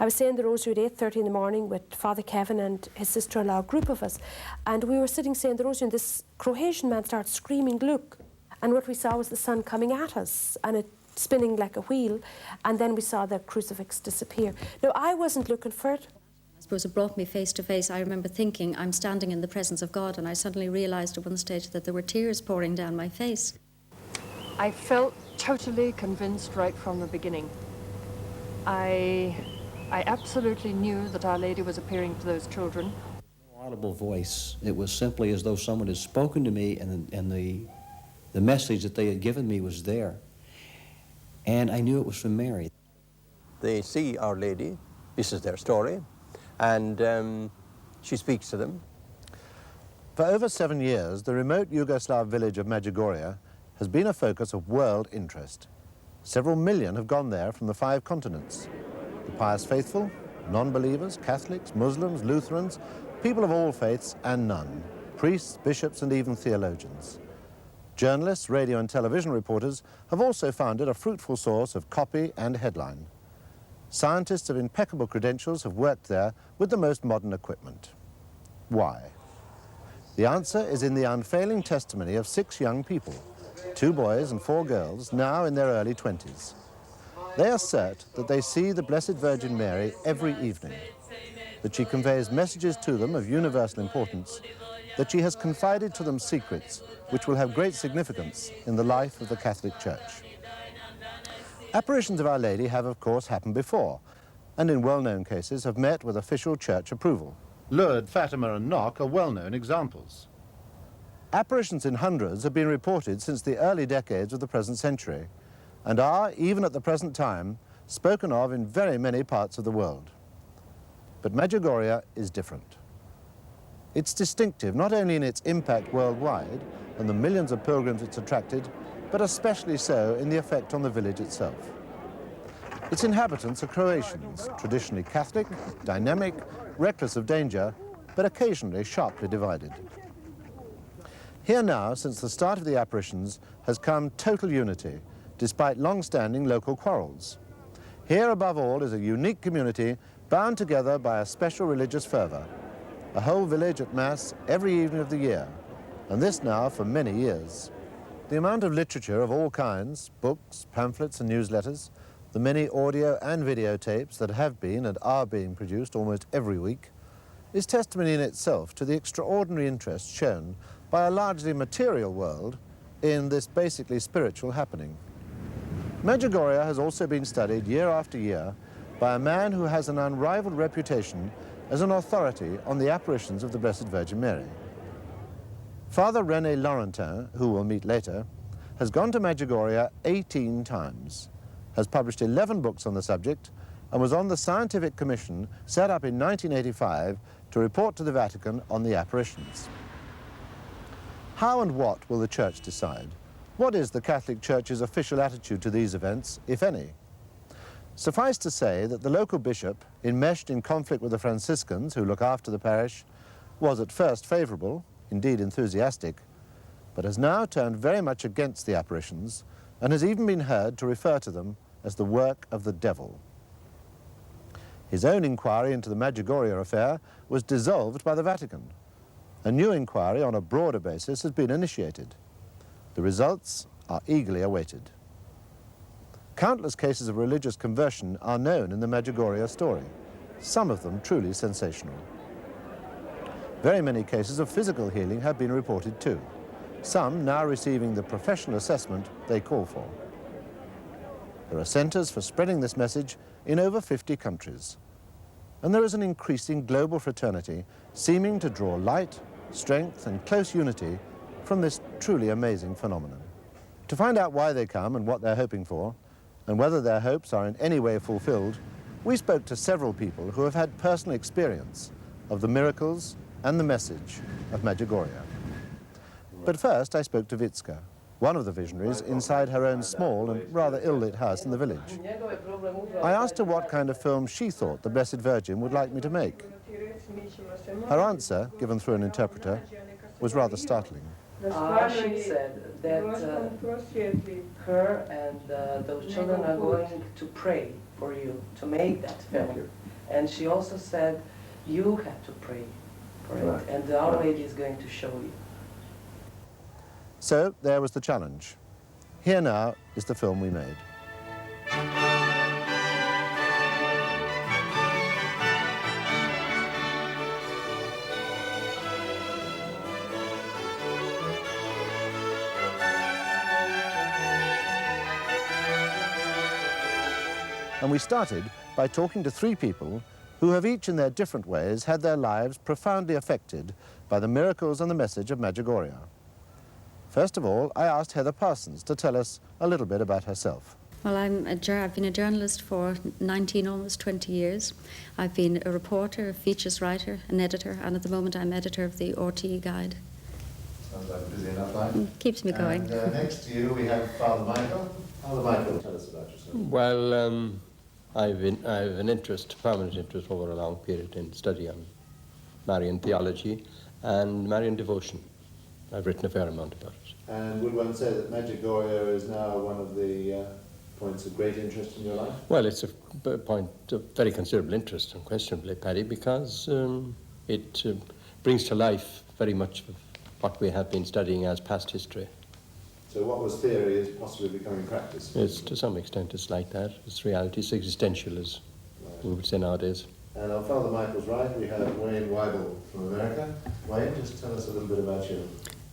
I was saying the rosary at 8:30 in the morning with Father Kevin and his sister-in-law, a group of us, and we were sitting saying the rosary, and this Croatian man started screaming, "Look!" And what we saw was the sun coming at us, and it spinning like a wheel, and then we saw the crucifix disappear. Now, I wasn't looking for it. I suppose it brought me face to face. I remember thinking, I'm standing in the presence of God, and I suddenly realised at one stage that there were tears pouring down my face. I felt totally convinced right from the beginning. I absolutely knew that Our Lady was appearing to those children. No audible voice. It was simply as though someone had spoken to me, and the message that they had given me was there. And I knew it was from Mary. They see Our Lady, this is their story, and she speaks to them. For over 7 years, the remote Yugoslav village of Medjugorje has been a focus of world interest. Several million have gone there from the 5 continents. The pious faithful, non-believers, Catholics, Muslims, Lutherans, people of all faiths and none, priests, bishops, and even theologians. Journalists, radio and television reporters have also found it a fruitful source of copy and headline. Scientists of impeccable credentials have worked there with the most modern equipment. Why? The answer is in the unfailing testimony of 6 young people, 2 boys and 4 girls, now in their early 20s. They assert that they see the Blessed Virgin Mary every evening, that she conveys messages to them of universal importance, that she has confided to them secrets which will have great significance in the life of the Catholic Church. Apparitions of Our Lady have, of course, happened before, and in well-known cases have met with official church approval. Lourdes, Fatima and Knock are well-known examples. Apparitions in hundreds have been reported since the early decades of the present century, and are, even at the present time, spoken of in very many parts of the world. But Medjugorje is different. It's distinctive not only in its impact worldwide and the millions of pilgrims it's attracted, but especially so in the effect on the village itself. Its inhabitants are Croatians, traditionally Catholic, dynamic, reckless of danger, but occasionally sharply divided. Here now, since the start of the apparitions, has come total unity, despite long-standing local quarrels. Here, above all, is a unique community bound together by a special religious fervour. A whole village at Mass every evening of the year, and this now for many years. The amount of literature of all kinds, books, pamphlets and newsletters, the many audio and videotapes that have been and are being produced almost every week, is testimony in itself to the extraordinary interest shown by a largely material world in this basically spiritual happening. Medjugorje has also been studied year after year by a man who has an unrivaled reputation as an authority on the apparitions of the Blessed Virgin Mary. Father Rene Laurentin, who we'll meet later, has gone to Medjugorje 18 times, has published 11 books on the subject, and was on the scientific commission set up in 1985 to report to the Vatican on the apparitions. How and what will the Church decide? What is the Catholic Church's official attitude to these events, if any? Suffice to say that the local bishop, enmeshed in conflict with the Franciscans who look after the parish, was at first favourable, indeed enthusiastic, but has now turned very much against the apparitions and has even been heard to refer to them as the work of the devil. His own inquiry into the Medjugorje affair was dissolved by the Vatican. A new inquiry on a broader basis has been initiated. The results are eagerly awaited. Countless cases of religious conversion are known in the Medjugorje story, some of them truly sensational. Very many cases of physical healing have been reported too, some now receiving the professional assessment they call for. There are centres for spreading this message in over 50 countries, and there is an increasing global fraternity seeming to draw light, strength and close unity from this truly amazing phenomenon. To find out why they come and what they're hoping for, and whether their hopes are in any way fulfilled, we spoke to several people who have had personal experience of the miracles and the message of Medjugorje. But first I spoke to Vicka, one of the visionaries inside her own small and rather ill-lit house in the village. I asked her what kind of film she thought the Blessed Virgin would like me to make. Her answer, given through an interpreter, was rather startling. She said that her and those children are going to pray for you to make that film. And she also said, you have to pray for it, and Our Lady is going to show you. So there was the challenge. Here now is the film we made. And we started by talking to three people who have each in their different ways had their lives profoundly affected by the miracles and the message of Medjugorje. First of all, I asked Heather Parsons to tell us a little bit about herself. Well, I've been a journalist for 19, almost 20 years. I've been a reporter, a features writer, an editor, and at the moment I'm editor of the RTE Guide. Sounds like a busy enough life. Keeps me going. And next to you we have Father Michael. Father Michael, tell us about yourself. Well, I've an interest, permanent interest over a long period in study on Marian theology and Marian devotion. I've written a fair amount about it. And would one say that Medjugorje is now one of the points of great interest in your life? Well, it's a point of very considerable interest, unquestionably, Paddy, because it brings to life very much of what we have been studying as past history. So what was theory is possibly becoming practice? It's, to some extent, it's like that. It's reality, it's existential, as we would say nowadays. And on Father Michael's right, we have Wayne Weible from America. Wayne, just tell us a little bit about you.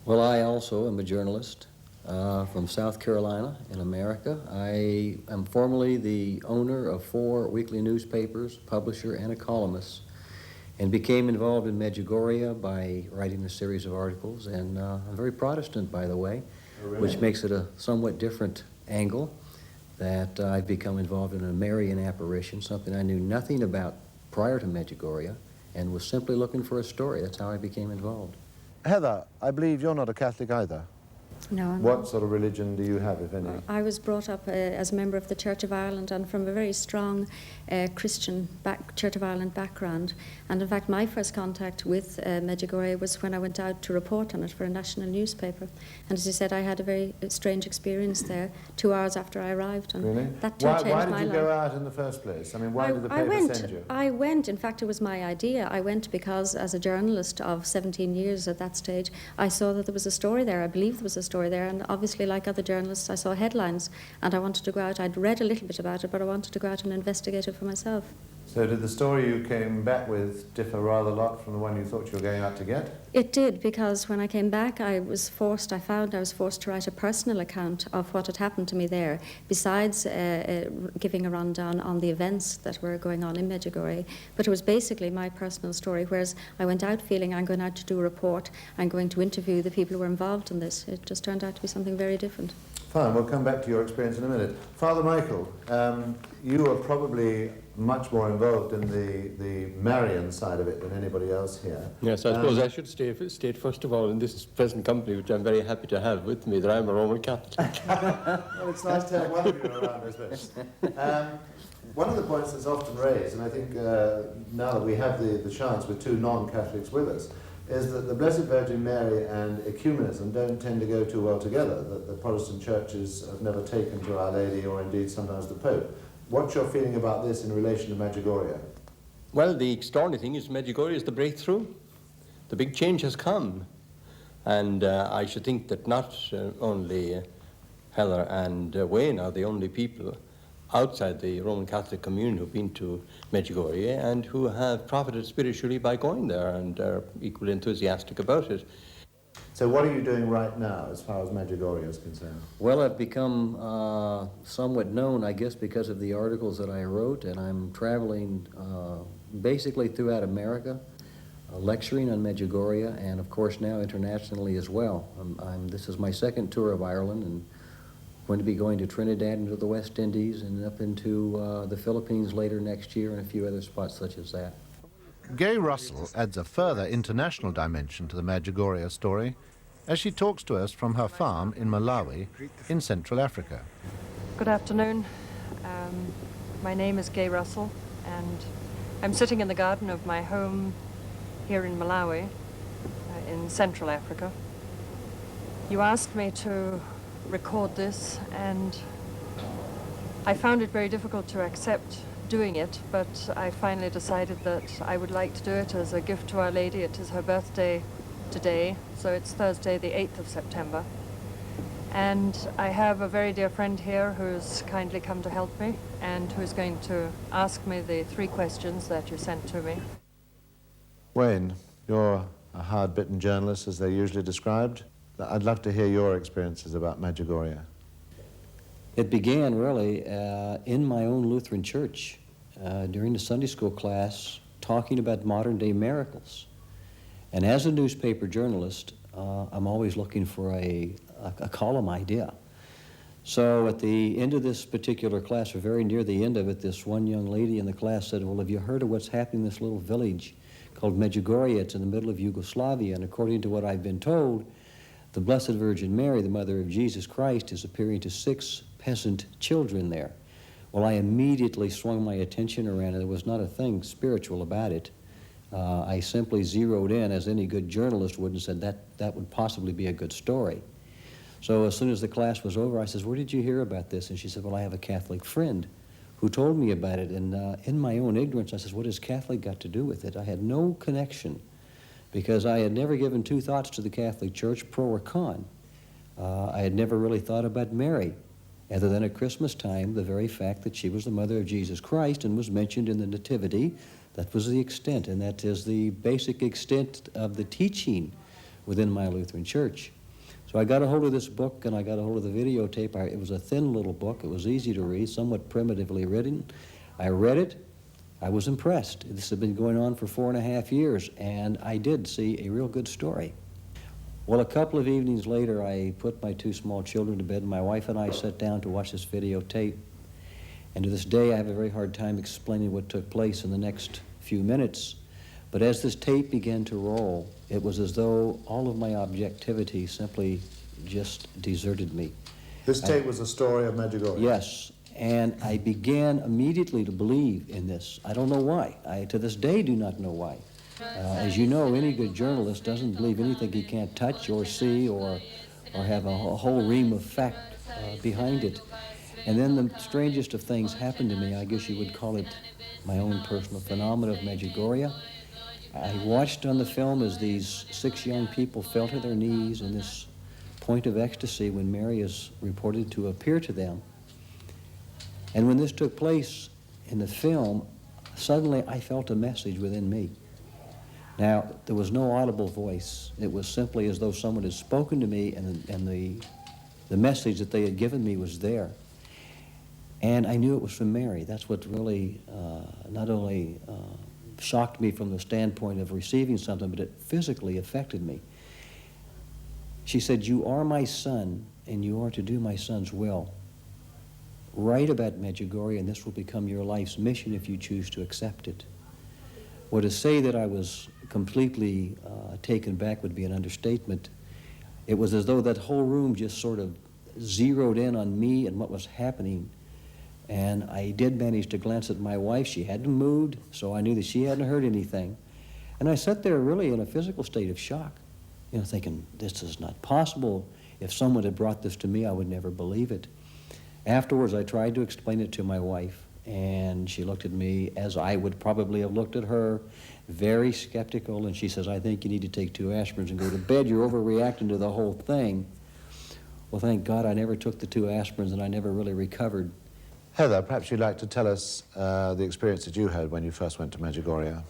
Well, I also am a journalist from South Carolina in America. I am formerly the owner of 4 weekly newspapers, publisher, and a columnist, and became involved in Medjugorje by writing a series of articles. And I'm very Protestant, by the way, which makes it a somewhat different angle, that I've become involved in a Marian apparition, something I knew nothing about prior to Medjugorje, and was simply looking for a story. That's how I became involved. Heather, I believe you're not a Catholic either. No, I'm What sort of religion do you have, if any? I was brought up as a member of the Church of Ireland and from a very strong Christian Church of Ireland background. And in fact, my first contact with Medjugorje was when I went out to report on it for a national newspaper. And as you said, I had a very strange experience there 2 hours after I arrived. And Really? that too changed my life. Why did you go out in the first place? I mean, why did the paper send you? I went, in fact, it was my idea. I went because as a journalist of 17 years at that stage, I saw that there was a story there. I believed there was a story there, and obviously, like other journalists, I saw headlines, and I wanted to go out. I'd read a little bit about it, but I wanted to go out and investigate it for myself. So did the story you came back with differ rather a lot from the one you thought you were going out to get? It did, because when I came back, I found I was forced to write a personal account of what had happened to me there, besides giving a rundown on the events that were going on in Medjugorje. But it was basically my personal story, whereas I went out feeling I'm going out to do a report, I'm going to interview the people who were involved in this. It just turned out to be something very different. Fine, we'll come back to your experience in a minute. Father Michael, you are probably much more involved in the Marian side of it than anybody else here. Yes, I suppose I should state first of all in this present company, which I'm very happy to have with me, that I'm a Roman Catholic. Well, it's nice to have one of you around, I suppose. One of the points that's often raised, and I think now that we have the chance with 2 non-Catholics with us, is that the Blessed Virgin Mary and ecumenism don't tend to go too well together, that the Protestant churches have never taken to Our Lady or indeed sometimes the Pope. What's your feeling about this in relation to Medjugorje? Well, the extraordinary thing is Medjugorje is the breakthrough. The big change has come. And I should think that not only Heather and Wayne are the only people outside the Roman Catholic communion who've been to Medjugorje and who have profited spiritually by going there and are equally enthusiastic about it. So what are you doing right now as far as Medjugorje is concerned? Well, I've become somewhat known, I guess, because of the articles that I wrote, and I'm traveling basically throughout America, lecturing on Medjugorje, and of course now internationally as well. This is my 2nd tour of Ireland, and going to be going to Trinidad and to the West Indies and up into the Philippines later next year and a few other spots such as that. Gay Russell adds a further international dimension to the Medjugorje story as she talks to us from her farm in Malawi in Central Africa. Good afternoon. My name is Gay Russell, and I'm sitting in the garden of my home here in Malawi, in Central Africa. You asked me to record this, and I found it very difficult to accept doing it, but I finally decided that I would like to do it as a gift to Our Lady. It is her birthday today, so it's Thursday the 8th of September. And I have a very dear friend here who's kindly come to help me and who's going to ask me the 3 questions that you sent to me. Wayne, you're a hard-bitten journalist, as they're usually described. I'd love to hear your experiences about Medjugorje. It began really in my own Lutheran church during the Sunday school class, talking about modern-day miracles. And as a newspaper journalist, I'm always looking for a column idea. So at the end of this particular class, or very near the end of it, this one young lady in the class said, well, have you heard of what's happening in this little village called Medjugorje? It's in the middle of Yugoslavia, and according to what I've been told, the Blessed Virgin Mary, the mother of Jesus Christ, is appearing to 6 peasant children there. Well, I immediately swung my attention around, and there was not a thing spiritual about it. I simply zeroed in, as any good journalist would, and said that would possibly be a good story. So as soon as the class was over, I said, where did you hear about this? And she said, well, I have a Catholic friend who told me about it. And in my own ignorance, I said, what has Catholic got to do with it? I had no connection, because I had never given 2 thoughts to the Catholic Church, pro or con. I had never really thought about Mary, other than at Christmas time, the very fact that she was the mother of Jesus Christ and was mentioned in the Nativity. That was the extent, and that is the basic extent of the teaching within my Lutheran church. So I got a hold of this book, and I got a hold of the videotape. It was a thin little book. It was easy to read, somewhat primitively written. I read it. I was impressed. This had been going on for 4.5 years, and I did see a real good story. Well, a couple of evenings later, I put my 2 small children to bed, and my wife and I sat down to watch this videotape. And to this day, I have a very hard time explaining what took place in the next few minutes. But as this tape began to roll, it was as though all of my objectivity simply just deserted me. This tape was a story of Medjugorje? Yes, and I began immediately to believe in this. I don't know why. I, to this day, do not know why. As you know, any good journalist doesn't believe anything he can't touch or see or have a whole ream of fact behind it. And then the strangest of things happened to me. I guess you would call it my own personal phenomenon of Medjugorje. I watched on the film as these 6 young people fell to their knees in this point of ecstasy when Mary is reported to appear to them. And when this took place in the film, suddenly I felt a message within me. Now, there was no audible voice. It was simply as though someone had spoken to me, and the message that they had given me was there. And I knew it was from Mary. That's what really not only shocked me from the standpoint of receiving something, but it physically affected me. She said, you are my son, and you are to do my son's will. Write about Medjugorje, and this will become your life's mission if you choose to accept it. Well, to say that I was completely taken back would be an understatement. It was as though that whole room just sort of zeroed in on me and what was happening. And I did manage to glance at my wife. She hadn't moved, so I knew that she hadn't heard anything. And I sat there really in a physical state of shock, thinking, this is not possible. If someone had brought this to me, I would never believe it. Afterwards, I tried to explain it to my wife, and she looked at me as I would probably have looked at her, very skeptical, and she says, I think you need to take 2 aspirins and go to bed. You're overreacting to the whole thing. Well, thank God I never took the 2 aspirins, and I never really recovered. Heather, perhaps you'd like to tell us the experience that you had when you first went to Medjugorje.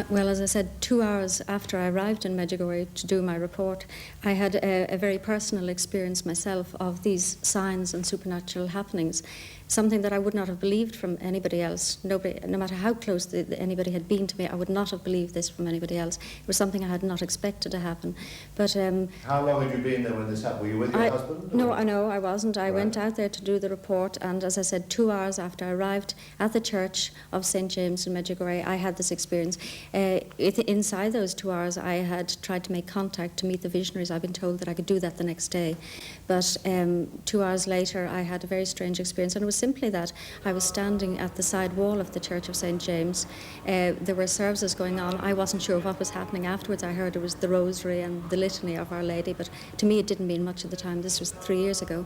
Well, as I said, 2 hours after I arrived in Medjugorje to do my report, I had a very personal experience myself of these signs and supernatural happenings, something that I would not have believed from anybody else. Nobody, no matter how close anybody had been to me, I would not have believed this from anybody else. It was something I had not expected to happen. But how long had you been there when this happened? Were you with your husband? No, I wasn't. I Right. went out there to do the report, and as I said, 2 hours after I arrived at the church of St. James in Medjugorje, I had this experience. Inside those 2 hours, I had tried to make contact to meet the visionaries. I've been told that I could do that the next day. But 2 hours later, I had a very strange experience, and it was simply that I was standing at the side wall of the Church of St. James. There were services going on. I wasn't sure what was happening afterwards. I heard it was the Rosary and the Litany of Our Lady, but to me it didn't mean much at the time. This was 3 years ago.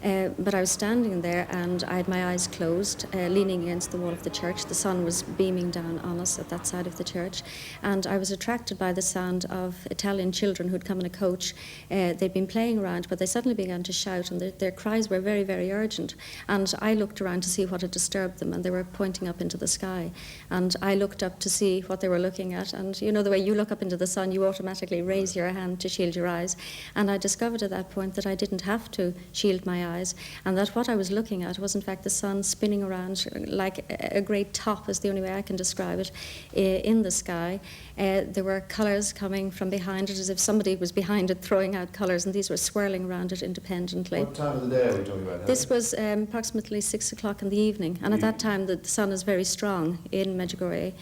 But I was standing there, and I had my eyes closed, leaning against the wall of the church. The sun was beaming down on us at that side of the church, and I was attracted by the sound of Italian children who'd come in a coach. They'd been playing around, but they suddenly began to shout, and their cries were very, very urgent. And I looked around to see what had disturbed them, and they were pointing up into the sky. And I looked up to see what they were looking at, and you know the way you look up into the sun, you automatically raise your hand to shield your eyes. And I discovered at that point that I didn't have to shield my eyes, and that what I was looking at was in fact the sun spinning around like a great top, is the only way I can describe it, in the sky. There were colours coming from behind it, as if somebody was behind it throwing out colours, and these were swirling around it independently. What time of the day are we talking about? This was approximately 6 o'clock in the evening, and at that time the sun is very strong in Medjugorje.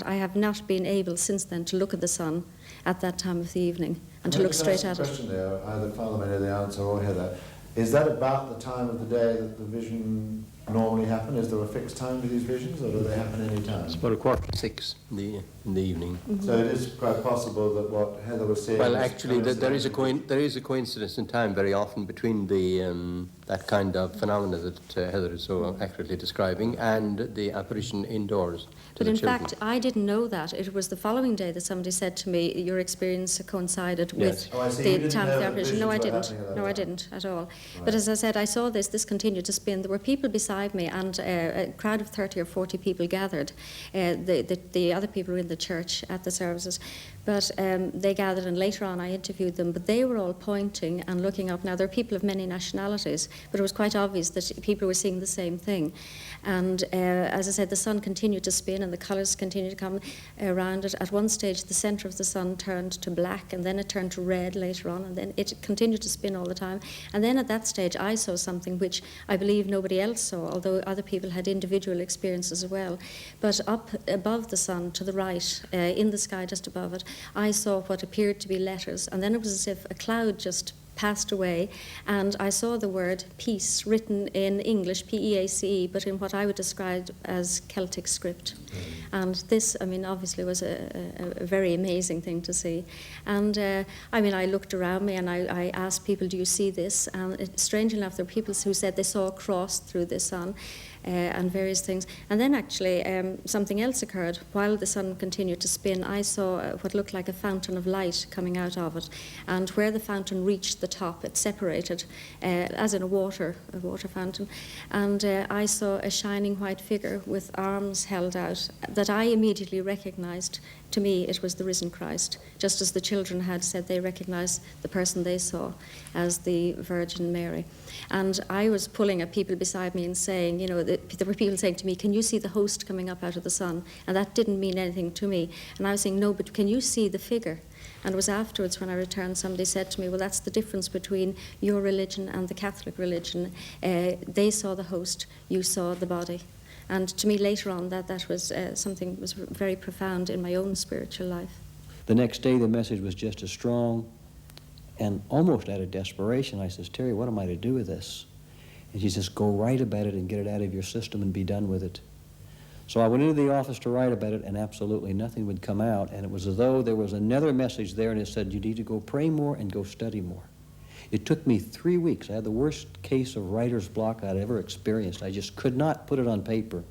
I have not been able since then to look at the sun at that time of the evening and to look straight at it. Question there, either Father may know the answer or Heather. Is that about the time of the day that the vision normally happen? Is there a fixed time for these visions, or do they happen any time? It's about 6:15 in the evening. Mm-hmm. So it is quite possible that what Heather was saying... Well, actually, there is a coincidence in time very often between that kind of phenomena that Heather is so accurately describing and the apparition indoors. But in fact, I didn't know that. It was the following day that somebody said to me, your experience coincided with the time of the apparition. No, I didn't. No, I didn't at all. Right. But as I said, I saw this continued to spin. There were people beside me, and a crowd of 30 or 40 people gathered. The other people were in the church at the services. But they gathered, and later on I interviewed them, but they were all pointing and looking up. Now, there are people of many nationalities, but it was quite obvious that people were seeing the same thing. And as I said, the sun continued to spin, and the colours continued to come around it. At one stage, the centre of the sun turned to black, and then it turned to red later on, and then it continued to spin all the time. And then at that stage, I saw something which I believe nobody else saw, although other people had individual experiences as well. But up above the sun, to the right, in the sky just above it, I saw what appeared to be letters, and then it was as if a cloud just passed away, and I saw the word peace written in English, P-E-A-C-E, but in what I would describe as Celtic script. And this, I mean, obviously was a very amazing thing to see. And I mean, I looked around me and I asked people, do you see this? And strangely enough, there were people who said they saw a cross through the sun. And various things. And then actually something else occurred. While the sun continued to spin, I saw what looked like a fountain of light coming out of it. And where the fountain reached the top, it separated, as in a water fountain. And I saw a shining white figure with arms held out that I immediately recognized. To me, it was the risen Christ, just as the children had said they recognized the person they saw as the Virgin Mary. And I was pulling at people beside me and saying, you know, there were people saying to me, can you see the host coming up out of the sun? And that didn't mean anything to me. And I was saying, no, but can you see the figure? And it was afterwards when I returned, somebody said to me, well, that's the difference between your religion and the Catholic religion. They saw the host, you saw the body. And to me later on, that was something that was very profound in my own spiritual life. The next day, the message was just as strong, and almost out of desperation, I says, Terry, what am I to do with this? And she says, go write about it and get it out of your system and be done with it. So I went into the office to write about it, and absolutely nothing would come out, and it was as though there was another message there, and it said, you need to go pray more and go study more. It took me 3 weeks. I had the worst case of writer's block I'd ever experienced. I just could not put it on paper.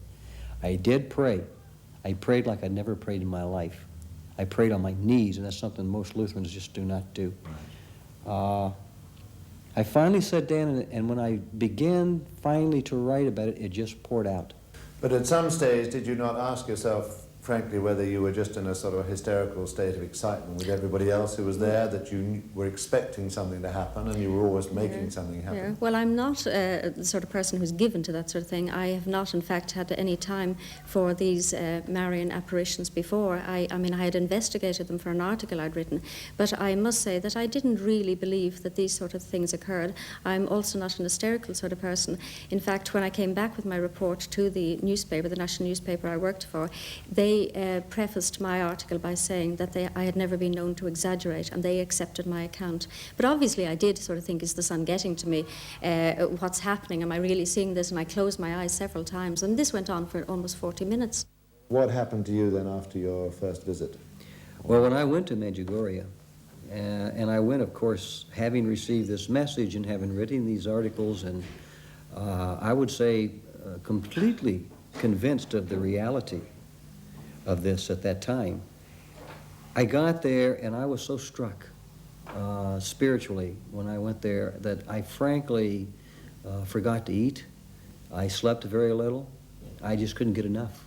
I did pray. I prayed like I'd never prayed in my life. I prayed on my knees, and that's something most Lutherans just do not do. I finally sat down, and when I began finally to write about it, it just poured out. But at some stage, did you not ask yourself, frankly, whether you were just in a sort of hysterical state of excitement with everybody else who was there, that you were expecting something to happen and you were always making something happen? Yeah. Well, I'm not the sort of person who's given to that sort of thing. I have not, in fact, had any time for these Marian apparitions before. I mean, I had investigated them for an article I'd written, but I must say that I didn't really believe that these sort of things occurred. I'm also not an hysterical sort of person. In fact, when I came back with my report to the newspaper, the national newspaper I worked for, they they prefaced my article by saying that I had never been known to exaggerate, and they accepted my account. But obviously I did sort of think, is the sun getting to me? What's happening? Am I really seeing this? And I closed my eyes several times, and this went on for almost 40 minutes. What happened to you then after your first visit? Well, when I went to Medjugorje, and I went, of course, having received this message and having written these articles, and I would say completely convinced of the reality of this at that time. I got there and I was so struck spiritually when I went there that I frankly forgot to eat. I slept very little. I just couldn't get enough.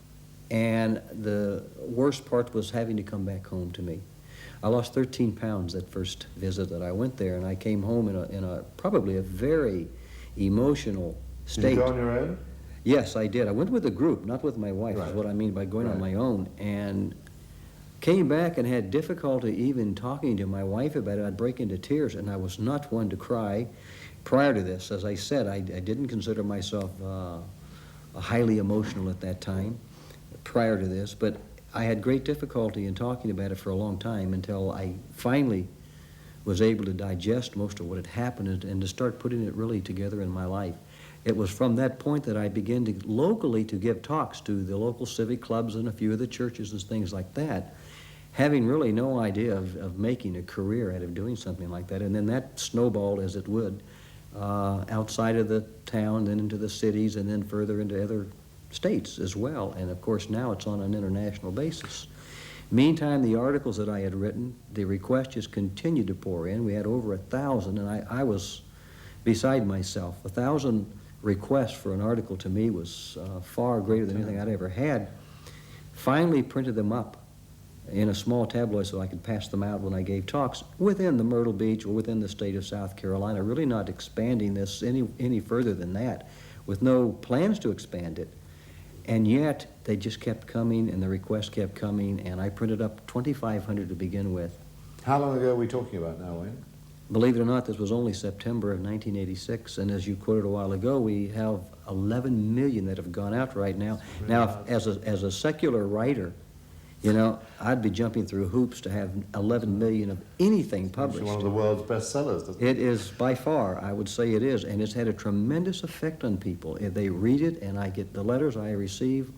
And the worst part was having to come back home to me. I lost 13 pounds that first visit that I went there, and I came home in a probably a very emotional state. Did you go on your own? Yes, I did. I went with a group, not with my wife, is what I mean by going on my own, and came back and had difficulty even talking to my wife about it. I'd break into tears, and I was not one to cry. Prior to this, as I said, I didn't consider myself highly emotional at that time, prior to this, but I had great difficulty in talking about it for a long time until I finally was able to digest most of what had happened and to start putting it really together in my life. It was from that point that I began to locally to give talks to the local civic clubs and a few of the churches and things like that, having really no idea of making a career out of doing something like that. And then that snowballed as it would outside of the town, then into the cities, and then further into other states as well. And of course now it's on an international basis. Meantime, the articles that I had written, the requests just continued to pour in. We had over 1,000, and I was beside myself. 1,000 requests for an article to me was far greater than anything I'd ever had. Finally printed them up in a small tabloid so I could pass them out when I gave talks within the Myrtle Beach or within the state of South Carolina, really not expanding this any further than that, with no plans to expand it. And yet they just kept coming, and the requests kept coming, and I printed up 2,500 to begin with. How long ago are we talking about now, Wayne? Believe it or not, this was only September of 1986, and as you quoted a while ago, we have 11 million that have gone out right now. Really now, as a secular writer, you know, I'd be jumping through hoops to have 11 million of anything published. It's one of the world's best sellers, doesn't it? It is by far, I would say it is, and it's had a tremendous effect on people. If they read it, and I get the letters I receive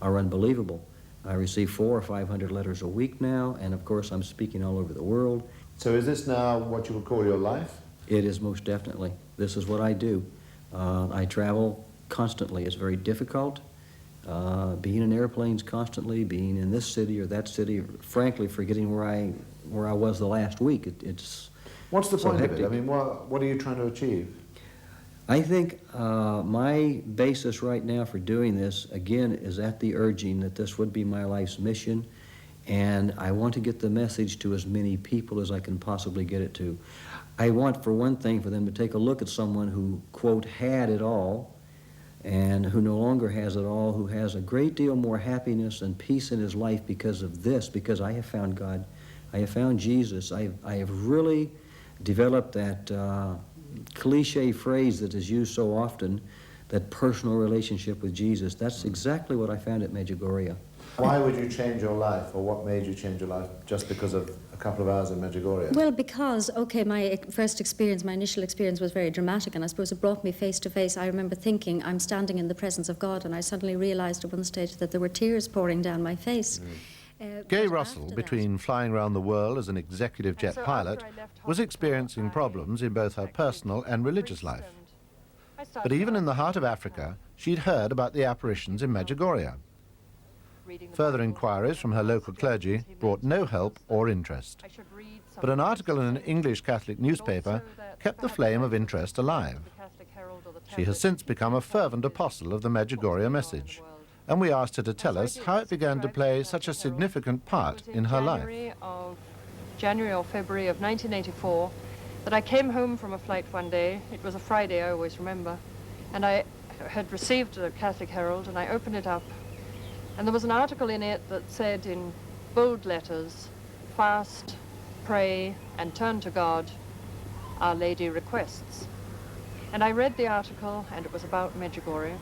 are unbelievable. I receive 400 or 500 letters a week now, and of course I'm speaking all over the world. So is this now what you would call your life? It is most definitely. This is what I do. I travel constantly. It's very difficult. Being in airplanes constantly, being in this city or that city, frankly, forgetting where I was the last week. It's What's the so point hectic. of it? I mean, what are you trying to achieve? I think my basis right now for doing this, again, is at the urging that this would be my life's mission, and I want to get the message to as many people as I can possibly get it to. I want, for one thing, for them to take a look at someone who, quote, had it all, and who no longer has it all, who has a great deal more happiness and peace in his life because of this, because I have found God, I have found Jesus. I have really developed that cliche phrase that is used so often, that personal relationship with Jesus. That's exactly what I found at Medjugorje. Why would you change your life, or what made you change your life just because of a couple of hours in Medjugorje? Well, because, okay, my first experience, my initial experience was very dramatic, and I suppose it brought me face to face. I remember thinking, I'm standing in the presence of God, and I suddenly realized at one stage that there were tears pouring down my face. Gay Russell, between flying around the world as an executive jet pilot, was experiencing problems in both her personal and religious life. But even in the heart of Africa, she'd heard about the apparitions in Medjugorje. Further inquiries from her local clergy brought no help or interest. But an article in an English Catholic newspaper kept the flame of interest alive. She has since become a fervent apostle of the Medjugorje message, and we asked her to tell us how it began to play such a significant part in her life. January or February of 1984, that I came home from a flight one day. It was a Friday, I always remember, and I had received a Catholic Herald, and I opened it up, and there was an article in it that said in bold letters, "Fast, pray, and turn to God, Our Lady requests." And I read the article, and it was about Medjugorje,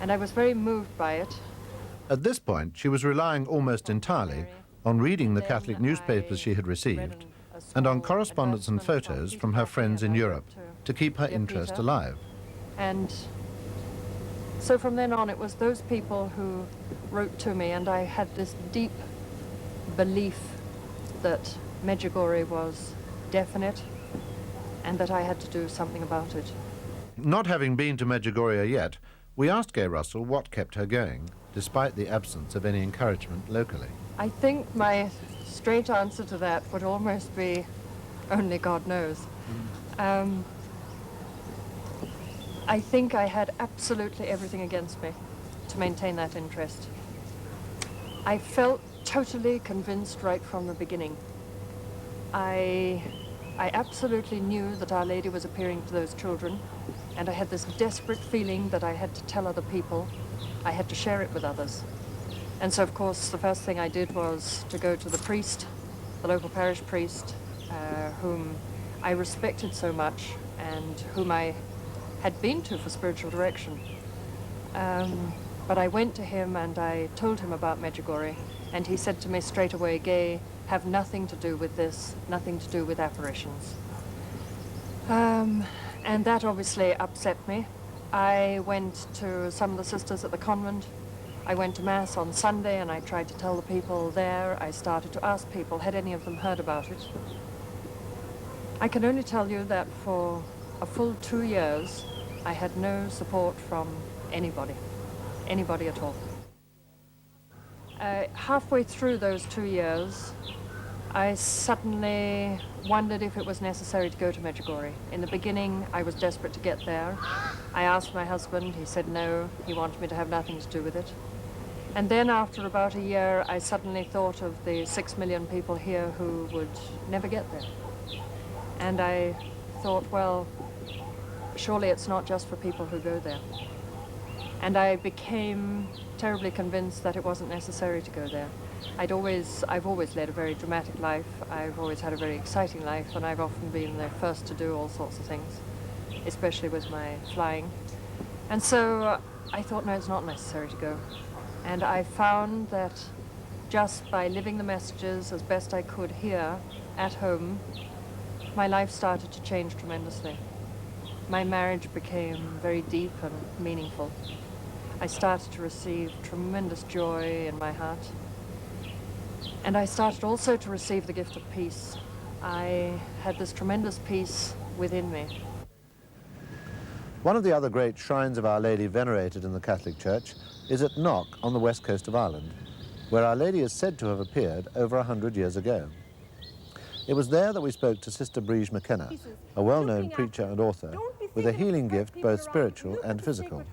and I was very moved by it. At this point, she was relying almost entirely on reading the Catholic newspapers she had received and on correspondence and photos from her friends in Europe to keep her interest alive. And so from then on, it was those people who wrote to me, and I had this deep belief that Medjugorje was definite and that I had to do something about it. Not having been to Medjugorje yet, we asked Gay Russell what kept her going, despite the absence of any encouragement locally. I think my straight answer to that would almost be only God knows. I think I had absolutely everything against me to maintain that interest. I felt totally convinced right from the beginning. I absolutely knew that Our Lady was appearing to those children, and I had this desperate feeling that I had to tell other people. I had to share it with others. And so, of course, the first thing I did was to go to the priest, the local parish priest, whom I respected so much and whom I had been to for spiritual direction. But I went to him and I told him about Medjugorje, and he said to me straight away, "Gay, have nothing to do with this, nothing to do with apparitions." And that obviously upset me. I went to some of the sisters at the convent. I went to Mass on Sunday and I tried to tell the people there. I started to ask people, had any of them heard about it? I can only tell you that for a full 2 years, I had no support from anybody at all. Halfway through those 2 years, I suddenly wondered if it was necessary to go to Medjugorje. In the beginning, I was desperate to get there. I asked my husband, he said no, he wanted me to have nothing to do with it. And then after about a year, I suddenly thought of the 6 million people here who would never get there. And I thought, well, surely it's not just for people who go there. And I became terribly convinced that it wasn't necessary to go there. I've always led a very dramatic life. I've always had a very exciting life, and I've often been the first to do all sorts of things, especially with my flying. And so I thought, no, it's not necessary to go. And I found that just by living the messages as best I could here at home, my life started to change tremendously. My marriage became very deep and meaningful. I started to receive tremendous joy in my heart. And I started also to receive the gift of peace. I had this tremendous peace within me. One of the other great shrines of Our Lady venerated in the Catholic Church is at Knock on the west coast of Ireland, where Our Lady is said to have appeared over 100 years ago. It was there that we spoke to Sister Briege McKenna, a well-known preacher and author, with a healing gift both spiritual and physical.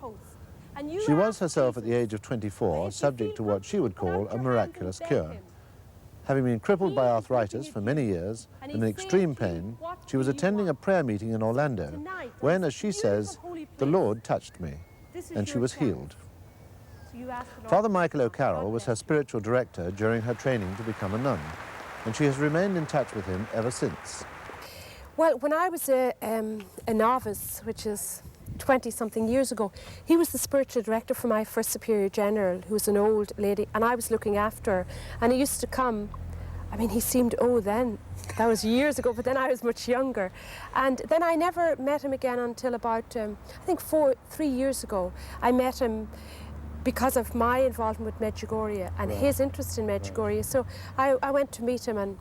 She was herself at the age of 24 subject to what she would call a miraculous cure. Having been crippled by arthritis for many years and in extreme pain, she was attending a prayer meeting in Orlando when, as she says, the Lord touched me, and she was healed. Father Michael O'Carroll was her spiritual director during her training to become a nun, and she has remained in touch with him ever since. Well, when I was a novice, which is 20-something years ago, he was the spiritual director for my first Superior General, who was an old lady, and I was looking after her. And he used to come, I mean, he seemed old then, that was years ago, but then I was much younger. And then I never met him again until about, I think 3 years ago. I met him because of my involvement with Medjugorje and his interest in Medjugorje. So I went to meet him and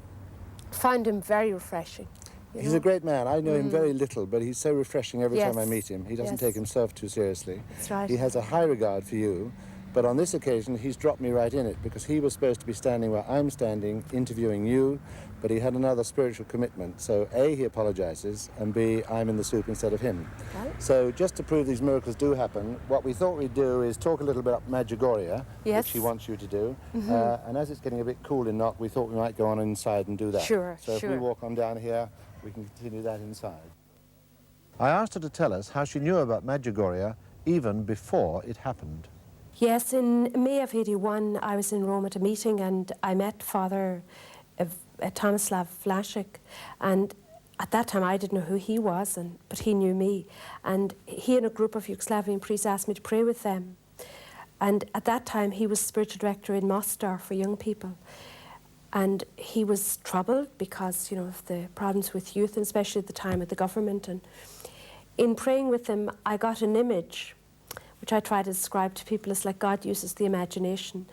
found him very refreshing. He's a great man. I know him very little, but he's so refreshing every time I meet him. He doesn't take himself too seriously. That's right. He has a high regard for you, but on this occasion he's dropped me right in it because he was supposed to be standing where I'm standing, interviewing you, but he had another spiritual commitment. So A, he apologizes, and B, I'm in the soup instead of him. Okay. So just to prove these miracles do happen, what we thought we'd do is talk a little bit about Medjugorje, which he wants you to do. And as it's getting a bit cool in Knock, we thought we might go on inside and do that. Sure, so if we walk on down here, we can continue that inside. I asked her to tell us how she knew about Medjugorje even before it happened. Yes, in May of '81, I was in Rome at a meeting and I met Father Tomislav Vlasic, and at that time I didn't know who he was, but he knew me. And he and a group of Yugoslavian priests asked me to pray with them. And at that time, he was spiritual director in Mostar for young people. And he was troubled because, you know, of the problems with youth, and especially at the time of the government. And in praying with him, I got an image, which I try to describe to people as like God uses the imagination.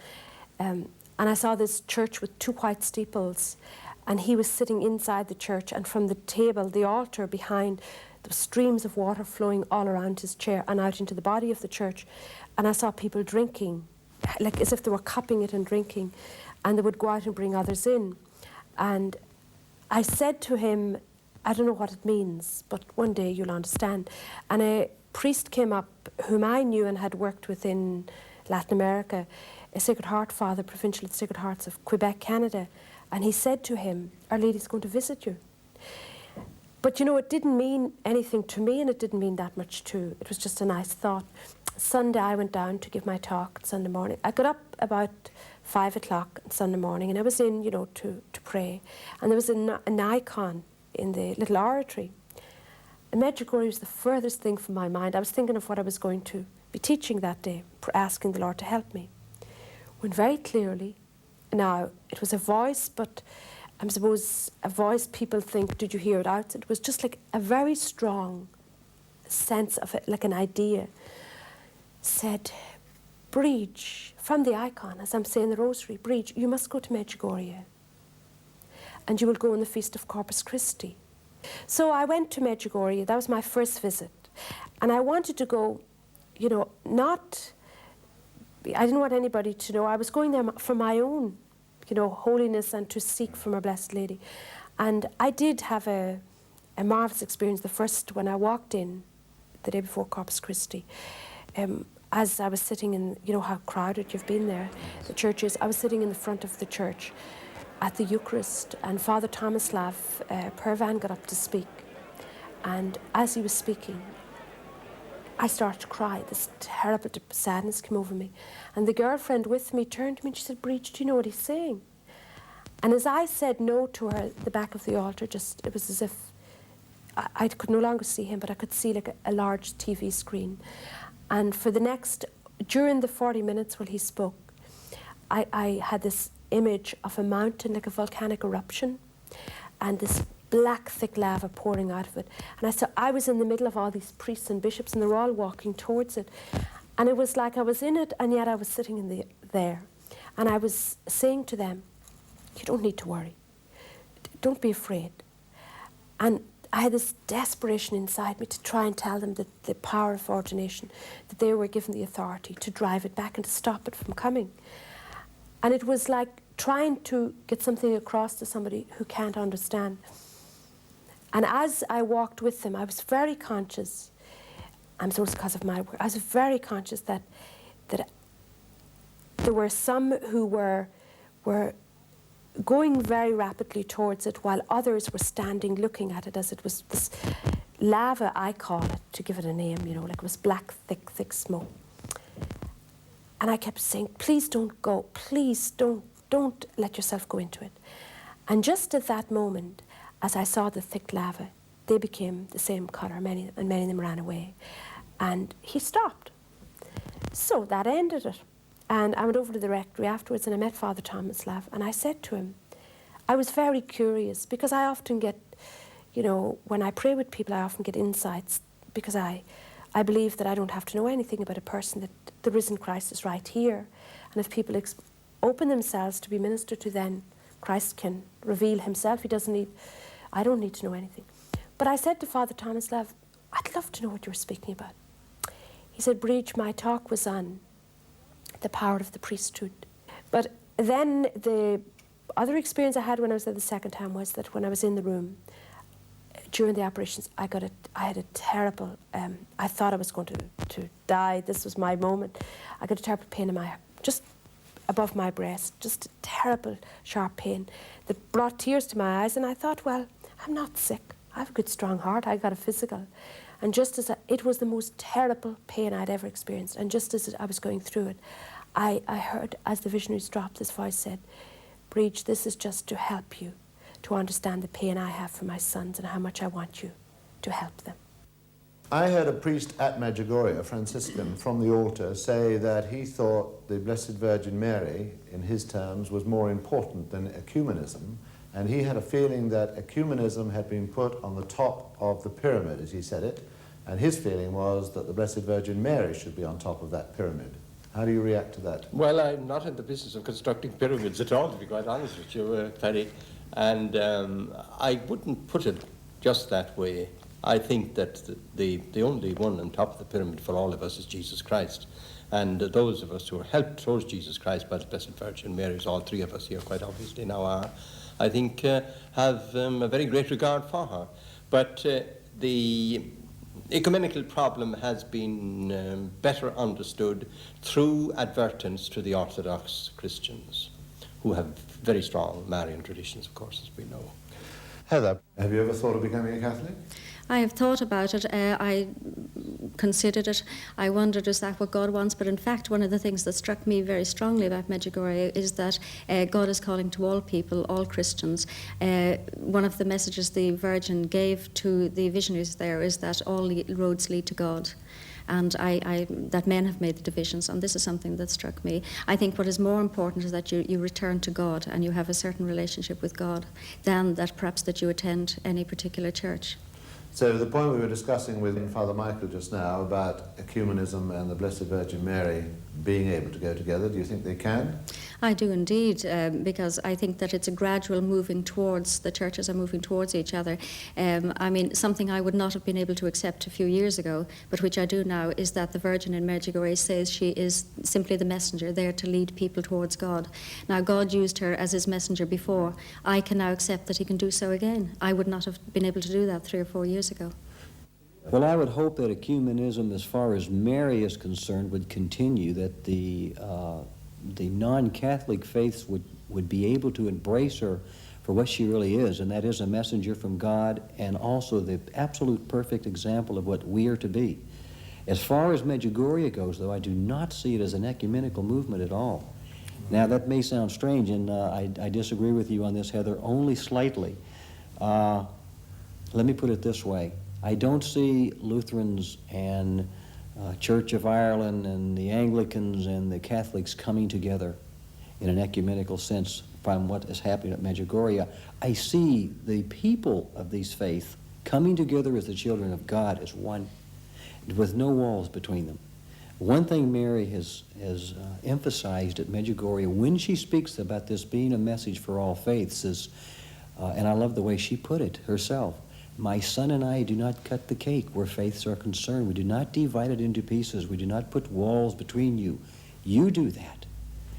And I saw this church with 2 white steeples, and he was sitting inside the church, and from the table, the altar behind, there were streams of water flowing all around his chair and out into the body of the church. And I saw people drinking, like as if they were cupping it and drinking, and they would go out and bring others in. And I said to him, I don't know what it means, but one day you'll understand. And a priest came up whom I knew and had worked with in Latin America, a Sacred Heart father, provincial of the Sacred Hearts of Quebec, Canada. And he said to him, Our Lady's going to visit you. But you know, it didn't mean anything to me, and it didn't mean that much to, it was just a nice thought. Sunday I went down to give my talk Sunday morning. I got up about 5 o'clock on Sunday morning, and I was in, you know, to pray. And there was an icon in the little oratory. And Medjugorje was the furthest thing from my mind. I was thinking of what I was going to be teaching that day, asking the Lord to help me. When very clearly, now it was a voice, but I suppose a voice people think, did you hear it out? It was just like a very strong sense of it, like an idea, said, Briege, from the icon, as I'm saying the rosary, Briege, you must go to Medjugorje, and you will go on the Feast of Corpus Christi. So I went to Medjugorje. That was my first visit. And I wanted to go, you know, I didn't want anybody to know. I was going there for my own, you know, holiness and to seek from Our Blessed Lady. And I did have a marvellous experience the first, when I walked in the day before Corpus Christi. As I was sitting in, you know how crowded you've been there, the church is, I was sitting in the front of the church at the Eucharist, and Father Tomislav Pervan got up to speak. And as he was speaking, I started to cry. This terrible sadness came over me. And the girlfriend with me turned to me and she said, Briege, do you know what he's saying? And as I said no to her, the back of the altar, just, it was as if I could no longer see him, but I could see like a large TV screen. And for the next, during the 40 minutes while he spoke, I had this image of a mountain, like a volcanic eruption, and this black, thick lava pouring out of it. And I was in the middle of all these priests and bishops, and they were all walking towards it. And it was like I was in it, and yet I was sitting there. And I was saying to them, you don't need to worry. Don't be afraid. And I had this desperation inside me to try and tell them that the power of ordination, that they were given the authority to drive it back and to stop it from coming. And it was like trying to get something across to somebody who can't understand. And as I walked with them, I was very conscious, I'm so because of my work, I was very conscious that there were some who were going very rapidly towards it, while others were standing looking at it as it was this lava, I call it, to give it a name, you know, like it was black, thick smoke. And I kept saying, please don't go, please don't let yourself go into it. And just at that moment, as I saw the thick lava, they became the same colour, many of them ran away. And he stopped. So that ended it. And I went over to the rectory afterwards and I met Father Tomislav, and I said to him, I was very curious, because I often get, you know, when I pray with people, I often get insights, because I believe that I don't have to know anything about a person, that the risen Christ is right here. And if people open themselves to be ministered to, then Christ can reveal himself. I don't need to know anything. But I said to Father Tomislav, I'd love to know what you were speaking about. He said, Briege, my talk was on the power of the priesthood. But then the other experience I had when I was there the second time was that when I was in the room during the apparitions, I had a terrible, I thought I was going to die. This was my moment. I got a terrible pain in just above my breast, just a terrible, sharp pain that brought tears to my eyes. And I thought, well, I'm not sick. I have a good, strong heart. I got a physical. And just as it was the most terrible pain I'd ever experienced, and just as I was going through it, I heard, as the visionaries dropped, this voice said, Briege, this is just to help you to understand the pain I have for my sons and how much I want you to help them. I heard a priest at Medjugorje, a Franciscan, from the altar say that he thought the Blessed Virgin Mary, in his terms, was more important than ecumenism, and he had a feeling that ecumenism had been put on the top of the pyramid, as he said it, and his feeling was that the Blessed Virgin Mary should be on top of that pyramid. How do you react to that? Well, I'm not in the business of constructing pyramids at all, to be quite honest with you, Paddy, and I wouldn't put it just that way. I think that the only one on top of the pyramid for all of us is Jesus Christ. And those of us who are helped towards Jesus Christ by the Blessed Virgin Mary, as all three of us here quite obviously now are, I think have a very great regard for her. But the ecumenical problem has been better understood through advertence to the Orthodox Christians, who have very strong Marian traditions, of course, as we know. Heather, have you ever thought of becoming a Catholic? I have thought about it. I considered it. I wondered, is that what God wants? But in fact, one of the things that struck me very strongly about Medjugorje is that God is calling to all people, all Christians. One of the messages the Virgin gave to the visionaries there is that all roads lead to God. And that men have made the divisions, and this is something that struck me. I think what is more important is that you return to God and you have a certain relationship with God than that perhaps that you attend any particular church. So the point we were discussing with Father Michael just now about ecumenism and the Blessed Virgin Mary being able to go together, do you think they can? I do indeed, because I think that it's a gradual moving towards, the churches are moving towards each other. I mean, something I would not have been able to accept a few years ago, but which I do now, is that the Virgin in Medjugorje says she is simply the messenger there to lead people towards God. Now, God used her as his messenger before. I can now accept that he can do so again. I would not have been able to do that 3 or 4 years ago. Well, I would hope that ecumenism, as far as Mary is concerned, would continue, that the non-Catholic faiths would be able to embrace her for what she really is, and that is a messenger from God and also the absolute perfect example of what we are to be. As far as Medjugorje goes, though, I do not see it as an ecumenical movement at all. Now, that may sound strange, and I disagree with you on this, Heather, only slightly. Let me put it this way. I don't see Lutherans and Church of Ireland and the Anglicans and the Catholics coming together in an ecumenical sense from what is happening at Medjugorje. I see the people of these faiths coming together as the children of God as one, with no walls between them. One thing Mary has emphasized at Medjugorje when she speaks about this being a message for all faiths is, and I love the way she put it herself, my son and I do not cut the cake where faiths are concerned. We do not divide it into pieces. We do not put walls between you. You do that.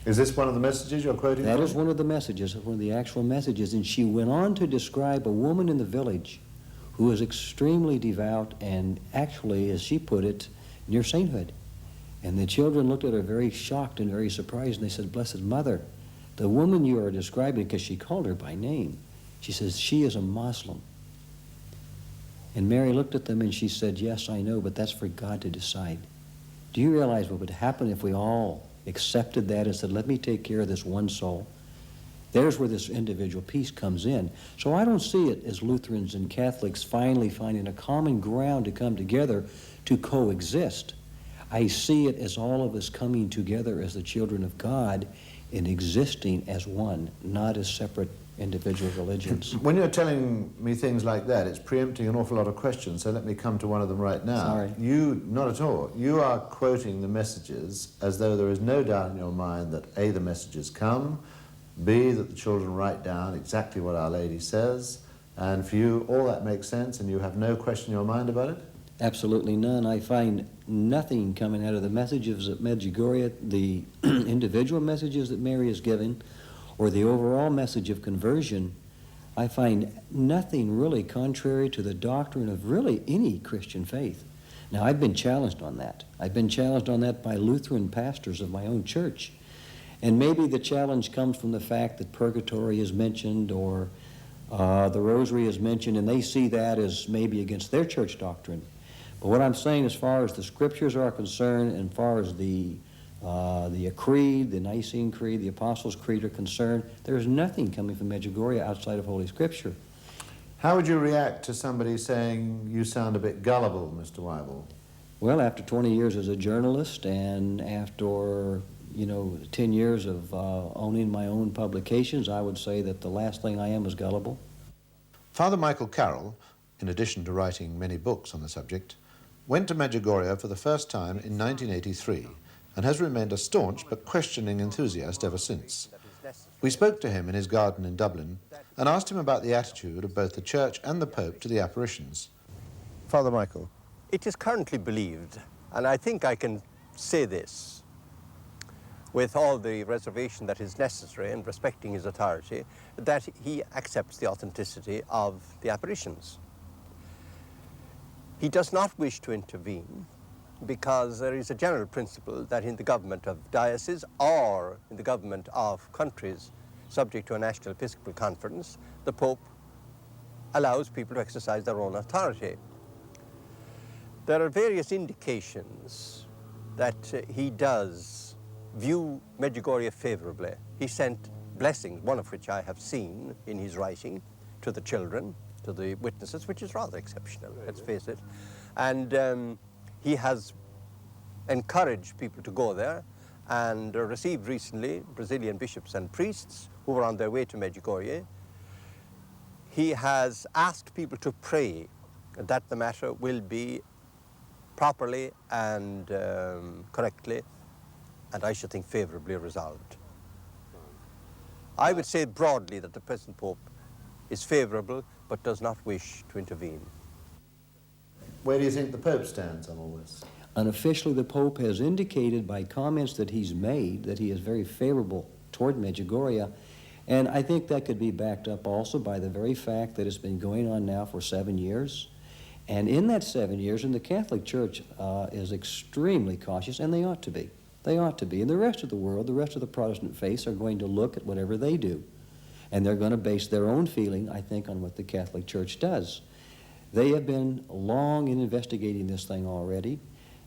Is this one of the messages you're quoting? That is one of the messages, one of the actual messages. And she went on to describe a woman in the village who was extremely devout and actually, as she put it, near sainthood. And the children looked at her very shocked and very surprised, and they said, "Blessed Mother, the woman you are describing," because she called her by name, she says, "she is a Muslim." And Mary looked at them and she said, "Yes, I know, but that's for God to decide." Do you realize what would happen if we all accepted that and said, "Let me take care of this one soul"? There's where this individual peace comes in. So I don't see it as Lutherans and Catholics finally finding a common ground to come together to coexist. I see it as all of us coming together as the children of God and existing as one, not as separate individual religions. When you're telling me things like that, it's preempting an awful lot of questions, so let me come to one of them right now. Sorry. You, not at all, you are quoting the messages as though there is no doubt in your mind that A, the messages come, B, that the children write down exactly what Our Lady says, and for you all that makes sense and you have no question in your mind about it? Absolutely none. I find nothing coming out of the messages at Medjugorje, the individual messages that Mary is giving, or the overall message of conversion. I find nothing really contrary to the doctrine of really any Christian faith. Now, I've been challenged on that. I've been challenged on that by Lutheran pastors of my own church. And maybe the challenge comes from the fact that purgatory is mentioned or the rosary is mentioned, and they see that as maybe against their church doctrine. But what I'm saying as far as the scriptures are concerned, and as far as the Creed, the Nicene Creed, the Apostles' Creed are concerned, there's nothing coming from Medjugorje outside of Holy Scripture. How would you react to somebody saying you sound a bit gullible, Mr. Weible? Well, after 20 years as a journalist and after, 10 years of owning my own publications, I would say that the last thing I am is gullible. Father Michael Carroll, in addition to writing many books on the subject, went to Medjugorje for the first time in 1983 and has remained a staunch but questioning enthusiast ever since. We spoke to him in his garden in Dublin and asked him about the attitude of both the Church and the Pope to the apparitions. Father Michael. It is currently believed, and I think I can say this with all the reservation that is necessary and respecting his authority, that he accepts the authenticity of the apparitions. He does not wish to intervene because there is a general principle that in the government of dioceses or in the government of countries subject to a national episcopal conference, the Pope allows people to exercise their own authority. There are various indications that he does view Medjugorje favorably. He sent blessings, one of which I have seen in his writing, to the children, to the witnesses, which is rather exceptional, let's face it. And he has encouraged people to go there and received recently Brazilian bishops and priests who were on their way to Medjugorje. He has asked people to pray that the matter will be properly and correctly, and I should think favorably resolved. I would say broadly that the present Pope is favorable but does not wish to intervene. Where do you think the Pope stands on all this? Unofficially, the Pope has indicated by comments that he's made that he is very favorable toward Medjugorje, and I think that could be backed up also by the very fact that it's been going on now for 7 years. And in that 7 years, and the Catholic Church is extremely cautious, and they ought to be. They ought to be. And the rest of the world, the rest of the Protestant faiths are going to look at whatever they do. And they're going to base their own feeling, I think, on what the Catholic Church does. They have been long in investigating this thing already.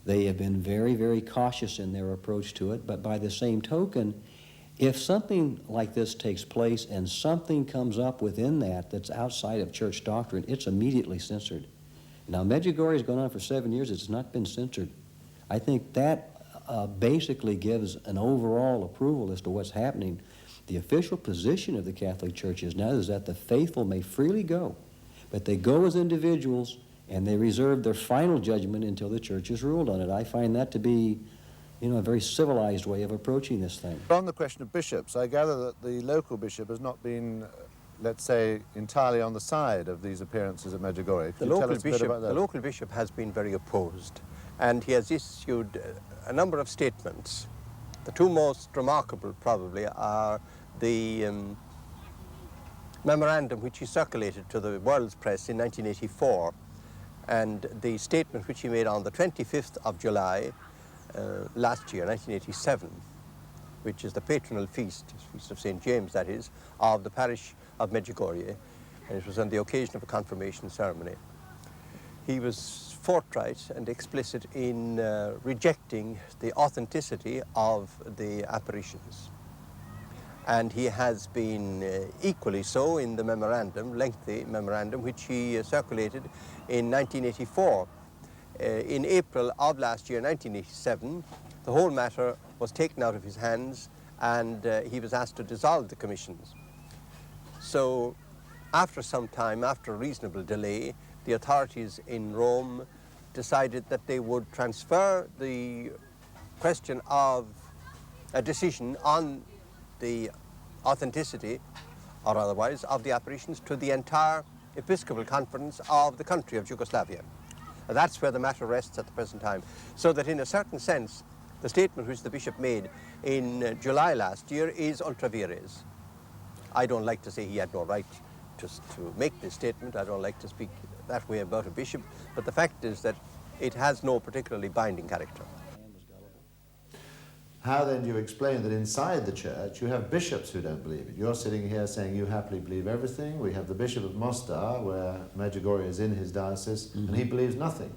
They have been very, very cautious in their approach to it. But by the same token, if something like this takes place and something comes up within that that's outside of church doctrine, it's immediately censored. Now, Medjugorje has gone on for 7 years. It's not been censored. I think that basically gives an overall approval as to what's happening. The official position of the Catholic Church is now is that the faithful may freely go, but they go as individuals and they reserve their final judgment until the Church has ruled on it. I find that to be, a very civilized way of approaching this thing. On the question of bishops, I gather that the local bishop has not been, let's say, entirely on the side of these appearances at Medjugorje. The local bishop has been very opposed, and he has issued a number of statements. The two most remarkable, probably, are the memorandum which he circulated to the world's press in 1984, and the statement which he made on the 25th of July last year, 1987, which is the patronal feast of St. James, that is, of the parish of Medjugorje, and it was on the occasion of a confirmation ceremony. He was forthright and explicit in rejecting the authenticity of the apparitions. And he has been equally so in the memorandum, lengthy memorandum, which he circulated in 1984. In April of last year, 1987, the whole matter was taken out of his hands and he was asked to dissolve the commissions. So after some time, after a reasonable delay, the authorities in Rome decided that they would transfer the question of a decision on the authenticity or otherwise of the apparitions to the entire Episcopal Conference of the country of Yugoslavia. And that's where the matter rests at the present time. So that in a certain sense, the statement which the bishop made in July last year is ultra vires. I don't like to say he had no right just to make this statement. I don't like to speak that way about a bishop, but the fact is that it has no particularly binding character. How then do you explain that inside the church you have bishops who don't believe it? You're sitting here saying you happily believe everything. We have the Bishop of Mostar, where Medjugorje is in his diocese, and he believes nothing.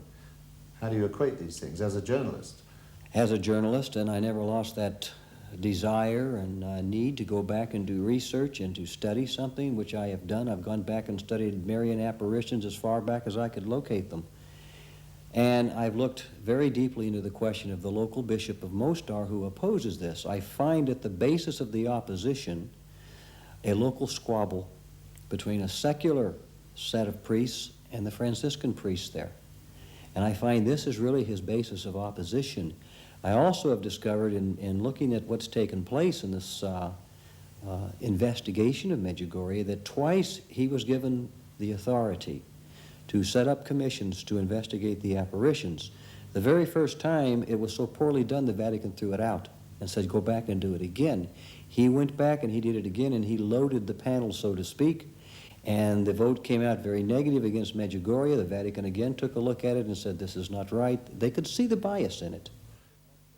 How do you equate these things as a journalist? As a journalist, and I never lost that desire and need to go back and do research and to study something, which I have done. I've gone back and studied Marian apparitions as far back as I could locate them. And I've looked very deeply into the question of the local bishop of Mostar who opposes this. I find at the basis of the opposition a local squabble between a secular set of priests and the Franciscan priests there. And I find this is really his basis of opposition. I also have discovered in looking at what's taken place in this investigation of Medjugorje that twice he was given the authority to set up commissions to investigate the apparitions. The very first time it was so poorly done, the Vatican threw it out and said, go back and do it again. He went back and he did it again, and he loaded the panel, so to speak, and the vote came out very negative against Medjugorje. The Vatican again took a look at it and said, this is not right. They could see the bias in it.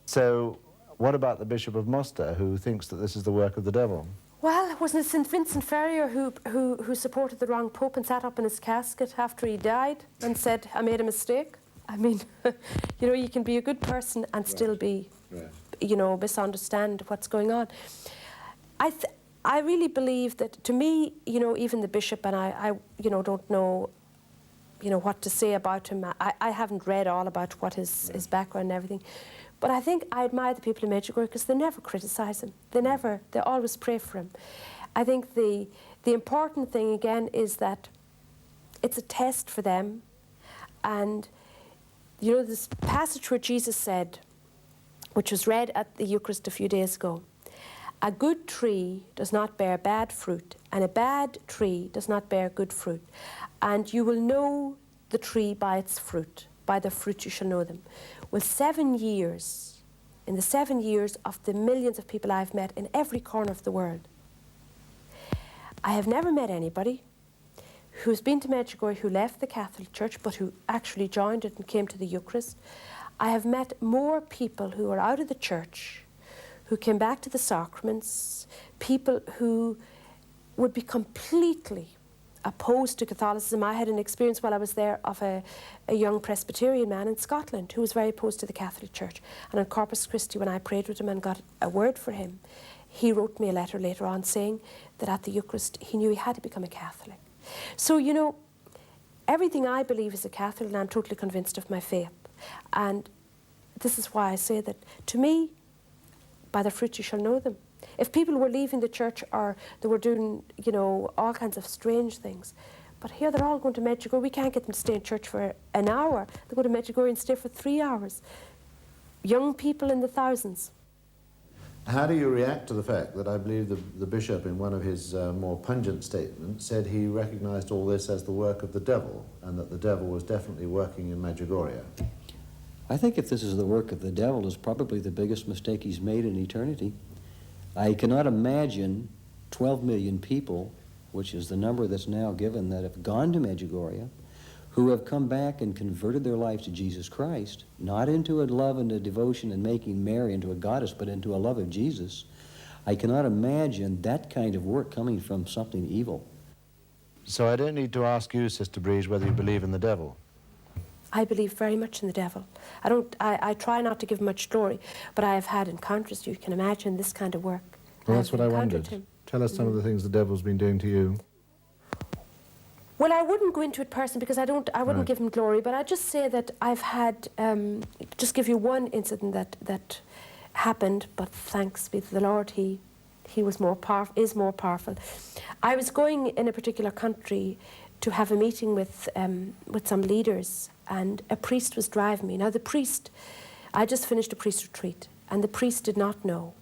So what about the Bishop of Mostar, who thinks that this is the work of the devil? Well, wasn't it St. Vincent Ferrier who supported the wrong pope and sat up in his casket after he died and said, I made a mistake? I mean, you know, you can be a good person and still be, you know, misunderstand what's going on. I really believe that, to me, you know, even the bishop, and I you know, don't know, you know, what to say about him. I haven't read all about what his background and everything. But I think I admire the people in Medjugorje because they never criticise him. They always pray for him. I think the important thing, again, is that it's a test for them. And, you know, this passage where Jesus said, which was read at the Eucharist a few days ago, a good tree does not bear bad fruit, and a bad tree does not bear good fruit. And you will know the tree by its fruit. By their fruit you shall know them. Well, 7 years, in the 7 years of the millions of people I've met in every corner of the world, I have never met anybody who's been to Medjugorje who left the Catholic Church but who actually joined it and came to the Eucharist. I have met more people who are out of the church, who came back to the sacraments, people who would be completely opposed to Catholicism. I had an experience while I was there of a young Presbyterian man in Scotland who was very opposed to the Catholic Church. And on Corpus Christi, when I prayed with him and got a word for him, he wrote me a letter later on saying that at the Eucharist he knew he had to become a Catholic. So, you know, everything I believe is a Catholic, and I'm totally convinced of my faith. And this is why I say that, to me, by their fruit you shall know them. If people were leaving the church or they were doing, you know, all kinds of strange things, but here they're all going to Medjugorje. We can't get them to stay in church for an hour. They go to Medjugorje and stay for 3 hours. Young people in the thousands. How do you react to the fact that I believe the bishop, in one of his more pungent statements, said he recognized all this as the work of the devil, and that the devil was definitely working in Medjugorje? I think if this is the work of the devil, it's probably the biggest mistake he's made in eternity. I cannot imagine 12 million people, which is the number that's now given, that have gone to Medjugorje, who have come back and converted their lives to Jesus Christ, not into a love and a devotion and making Mary into a goddess, but into a love of Jesus. I cannot imagine that kind of work coming from something evil. So I don't need to ask you, Sister Briege, whether you believe in the devil. I believe very much in the devil. I try not to give much glory, but I have had encounters, you can imagine, this kind of work. Well, that's what I wondered. Tell us some of the things the devil's been doing to you. Well, I wouldn't go into it personally because I wouldn't give him glory, but I'd just say that I've had, just give you one incident that happened, but thanks be to the Lord, he was is more powerful. I was going in a particular country to have a meeting with some leaders, and a priest was driving me. Now the priest, I just finished a priest retreat, and the priest did not know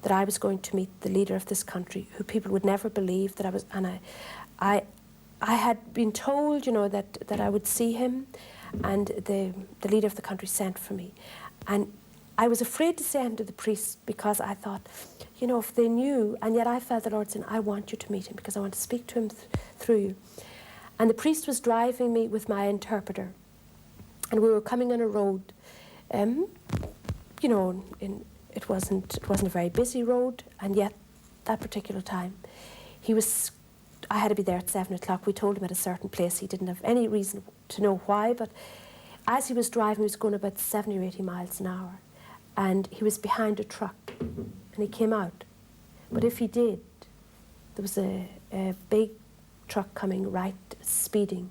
that I was going to meet the leader of this country, who people would never believe that I was, and I had been told, you know, that I would see him, and the leader of the country sent for me. And I was afraid to say anything to the priest because I thought, you know, if they knew, and yet I felt the Lord saying, I want you to meet him because I want to speak to him through you. And the priest was driving me with my interpreter, and we were coming on a road, you know, it wasn't a very busy road, and yet that particular time, I had to be there at 7 o'clock. We told him at a certain place. He didn't have any reason to know why, but as he was driving, he was going about 70 or 80 miles an hour, and he was behind a truck. and he came out. But if he did, there was a big truck coming right, speeding,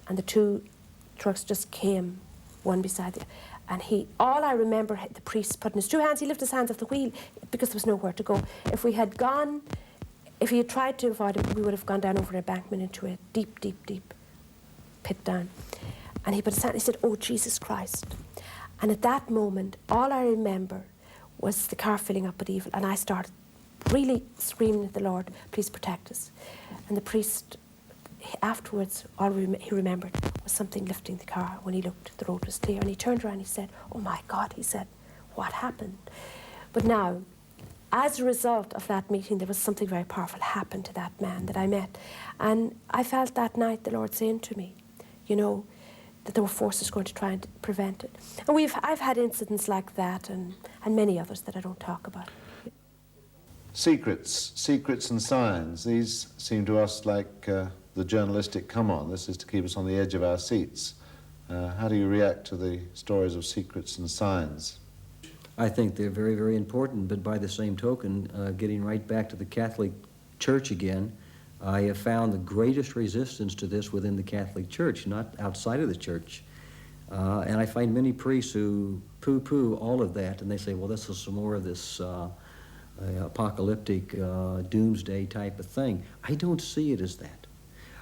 and the two trucks just came, one beside the other. And all I remember, the priest putting his two hands, he lifted his hands off the wheel because there was nowhere to go. If he had tried to avoid it, we would have gone down over an embankment into a deep, deep, deep pit down. And he put his hand, he said, "Oh, Jesus Christ." And at that moment, all I remember was the car filling up with evil, and I started really screaming at the Lord, "Please protect us." And the priest, afterwards, all he remembered was something lifting the car. When he looked, the road was clear, and he turned around and he said, "Oh my God," he said, "what happened?" But now, as a result of that meeting, there was something very powerful happened to that man that I met. And I felt that night the Lord saying to me, you know, that there were forces going to try and prevent it. And I've had incidents like that and many others that I don't talk about. Secrets and signs, these seem to us like the journalistic come on. This is to keep us on the edge of our seats. How do you react to the stories of secrets and signs? I think they're very, very important, but by the same token, getting right back to the Catholic Church again, I have found the greatest resistance to this within the Catholic Church, not outside of the church. And I find many priests who poo-poo all of that, and they say, well, this is some more of this apocalyptic doomsday type of thing. I don't see it as that.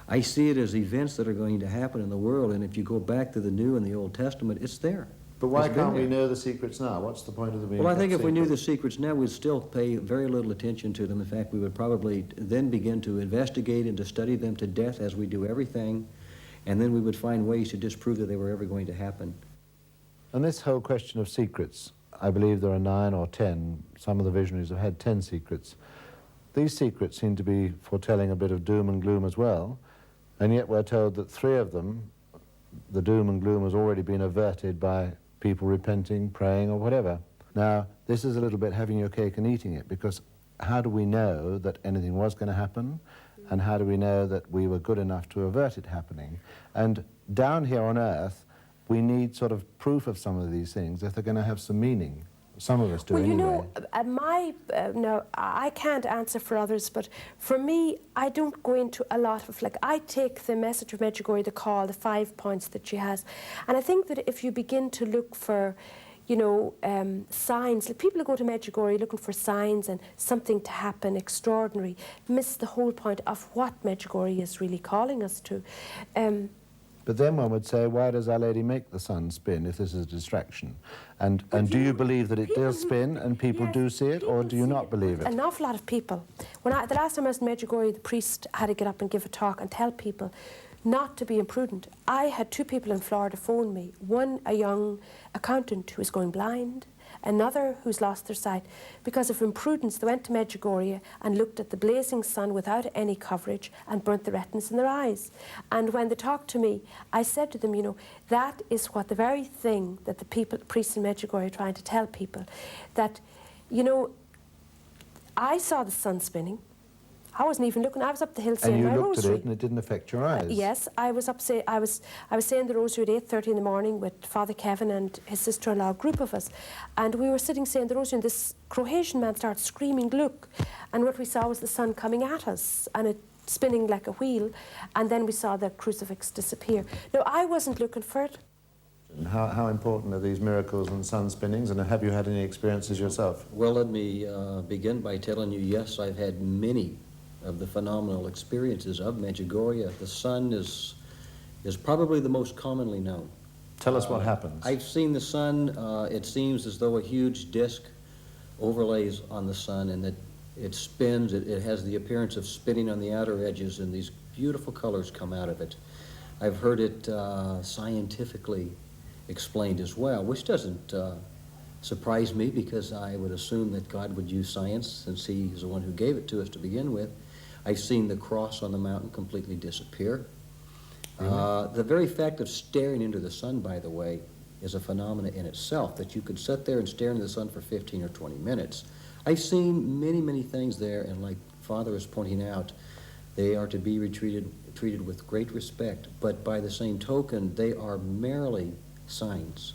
I see it as events that are going to happen in the world, and if you go back to the New and the Old Testament, it's there. But why can't we know the secrets now? What's the point of the being? Well, I think if we knew the secrets now, we'd still pay very little attention to them. In fact, we would probably then begin to investigate and to study them to death as we do everything, and then we would find ways to disprove that they were ever going to happen. And this whole question of secrets, I believe there are 9 or 10. Some of the visionaries have had 10 secrets. These secrets seem to be foretelling a bit of doom and gloom as well, and yet we're told that 3 of them, the doom and gloom has already been averted by people repenting, praying, or whatever. Now, this is a little bit having your cake and eating it, because how do we know that anything was going to happen, and how do we know that we were good enough to avert it happening? And down here on earth, we need sort of proof of some of these things if they're going to have some meaning. Some of us do anyway. Well, you know, no, I can't answer for others, but for me, I don't go into a lot of, like, I take the message of Medjugorje, the call, the 5 points that she has, and I think that if you begin to look for, you know, signs, like people who go to Medjugorje looking for signs and something to happen extraordinary, miss the whole point of what Medjugorje is really calling us to. But then one would say, why does Our Lady make the sun spin if this is a distraction? And do you believe that it does spin and people do see it, or do you not believe it? An awful lot of people. The last time I was in Medjugorje, the priest had to get up and give a talk and tell people not to be imprudent. I had 2 people in Florida phone me. One, a young accountant who was going blind, another who's lost their sight. Because of imprudence, they went to Medjugorje and looked at the blazing sun without any coverage and burnt the retinas in their eyes. And when they talked to me, I said to them, you know, that is what the very thing that the priests in Medjugorje are trying to tell people, that, you know, I saw the sun spinning. I wasn't even looking. I was up the hill saying my rosary. And you looked at it and it didn't affect your eyes? Yes, I was up I was saying the rosary at 8:30 in the morning with Father Kevin and his sister-in-law, a group of us, and we were sitting saying the rosary, and this Croatian man started screaming, "Look!" And what we saw was the sun coming at us, and it spinning like a wheel, and then we saw the crucifix disappear. No, I wasn't looking for it. And how important are these miracles and sun spinnings, and have you had any experiences yourself? Well, let me begin by telling you, yes, I've had many of the phenomenal experiences of Medjugorje. The sun is probably the most commonly known. Tell us what happens. I've seen the sun. It seems as though a huge disc overlays on the sun, and that it spins. It has the appearance of spinning on the outer edges, and these beautiful colors come out of it. I've heard it scientifically explained as well, which doesn't surprise me, because I would assume that God would use science, since he is the one who gave it to us to begin with. I've seen the cross on the mountain completely disappear. Really? The very fact of staring into the sun, by the way, is a phenomenon in itself, that you could sit there and stare into the sun for 15 or 20 minutes. I've seen many, many things there, and like Father is pointing out, they are to be treated with great respect, but by the same token, they are merely signs.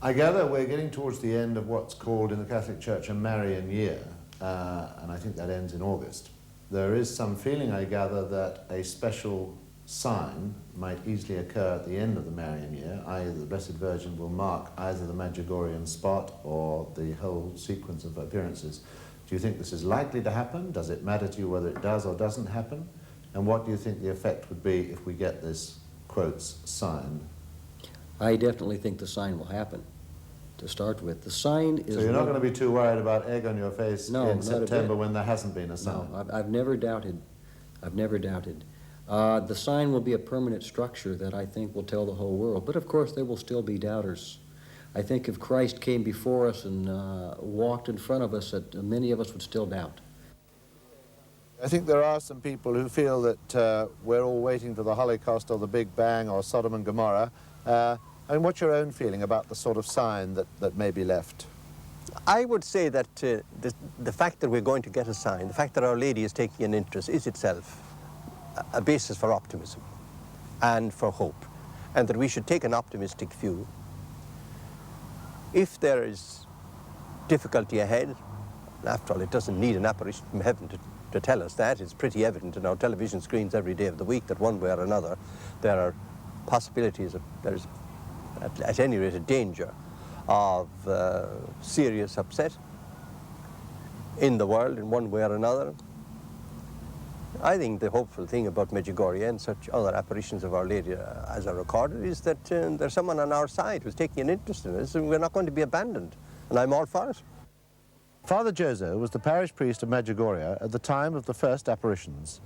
I gather we're getting towards the end of what's called in the Catholic Church a Marian year. and I think that ends in August. There is some feeling, I gather, that a special sign might easily occur at the end of the Marian year, i.e. the Blessed Virgin will mark either the Medjugorjean spot or the whole sequence of appearances. Do you think this is likely to happen? Does it matter to you whether it does or doesn't happen? And what do you think the effect would be if we get this, quotes, sign? I definitely think the sign will happen, to start with. The sign is... So you're not going to be too worried about egg on your face in September when there hasn't been a sign? No, I've never doubted. I've never doubted. The sign will be a permanent structure that I think will tell the whole world. But of course, there will still be doubters. I think if Christ came before us and walked in front of us, that many of us would still doubt. I think there are some people who feel that we're all waiting for the Holocaust or the Big Bang or Sodom and Gomorrah. And what's your own feeling about the sort of sign that may be left? I would say that the fact that we're going to get a sign, the fact that Our Lady is taking an interest, is itself a basis for optimism and for hope, and that we should take an optimistic view. If there is difficulty ahead, after all, it doesn't need an apparition from heaven to tell us that. It's pretty evident in our television screens every day of the week that one way or another there are possibilities of, there's at any rate a danger of serious upset in the world in one way or another. I think the hopeful thing about Medjugorje and such other apparitions of Our Lady as are recorded is that there's someone on our side who's taking an interest in us, and we're not going to be abandoned, and I'm all for it. Father Jozo was the parish priest of Medjugorje at the time of the first apparitions.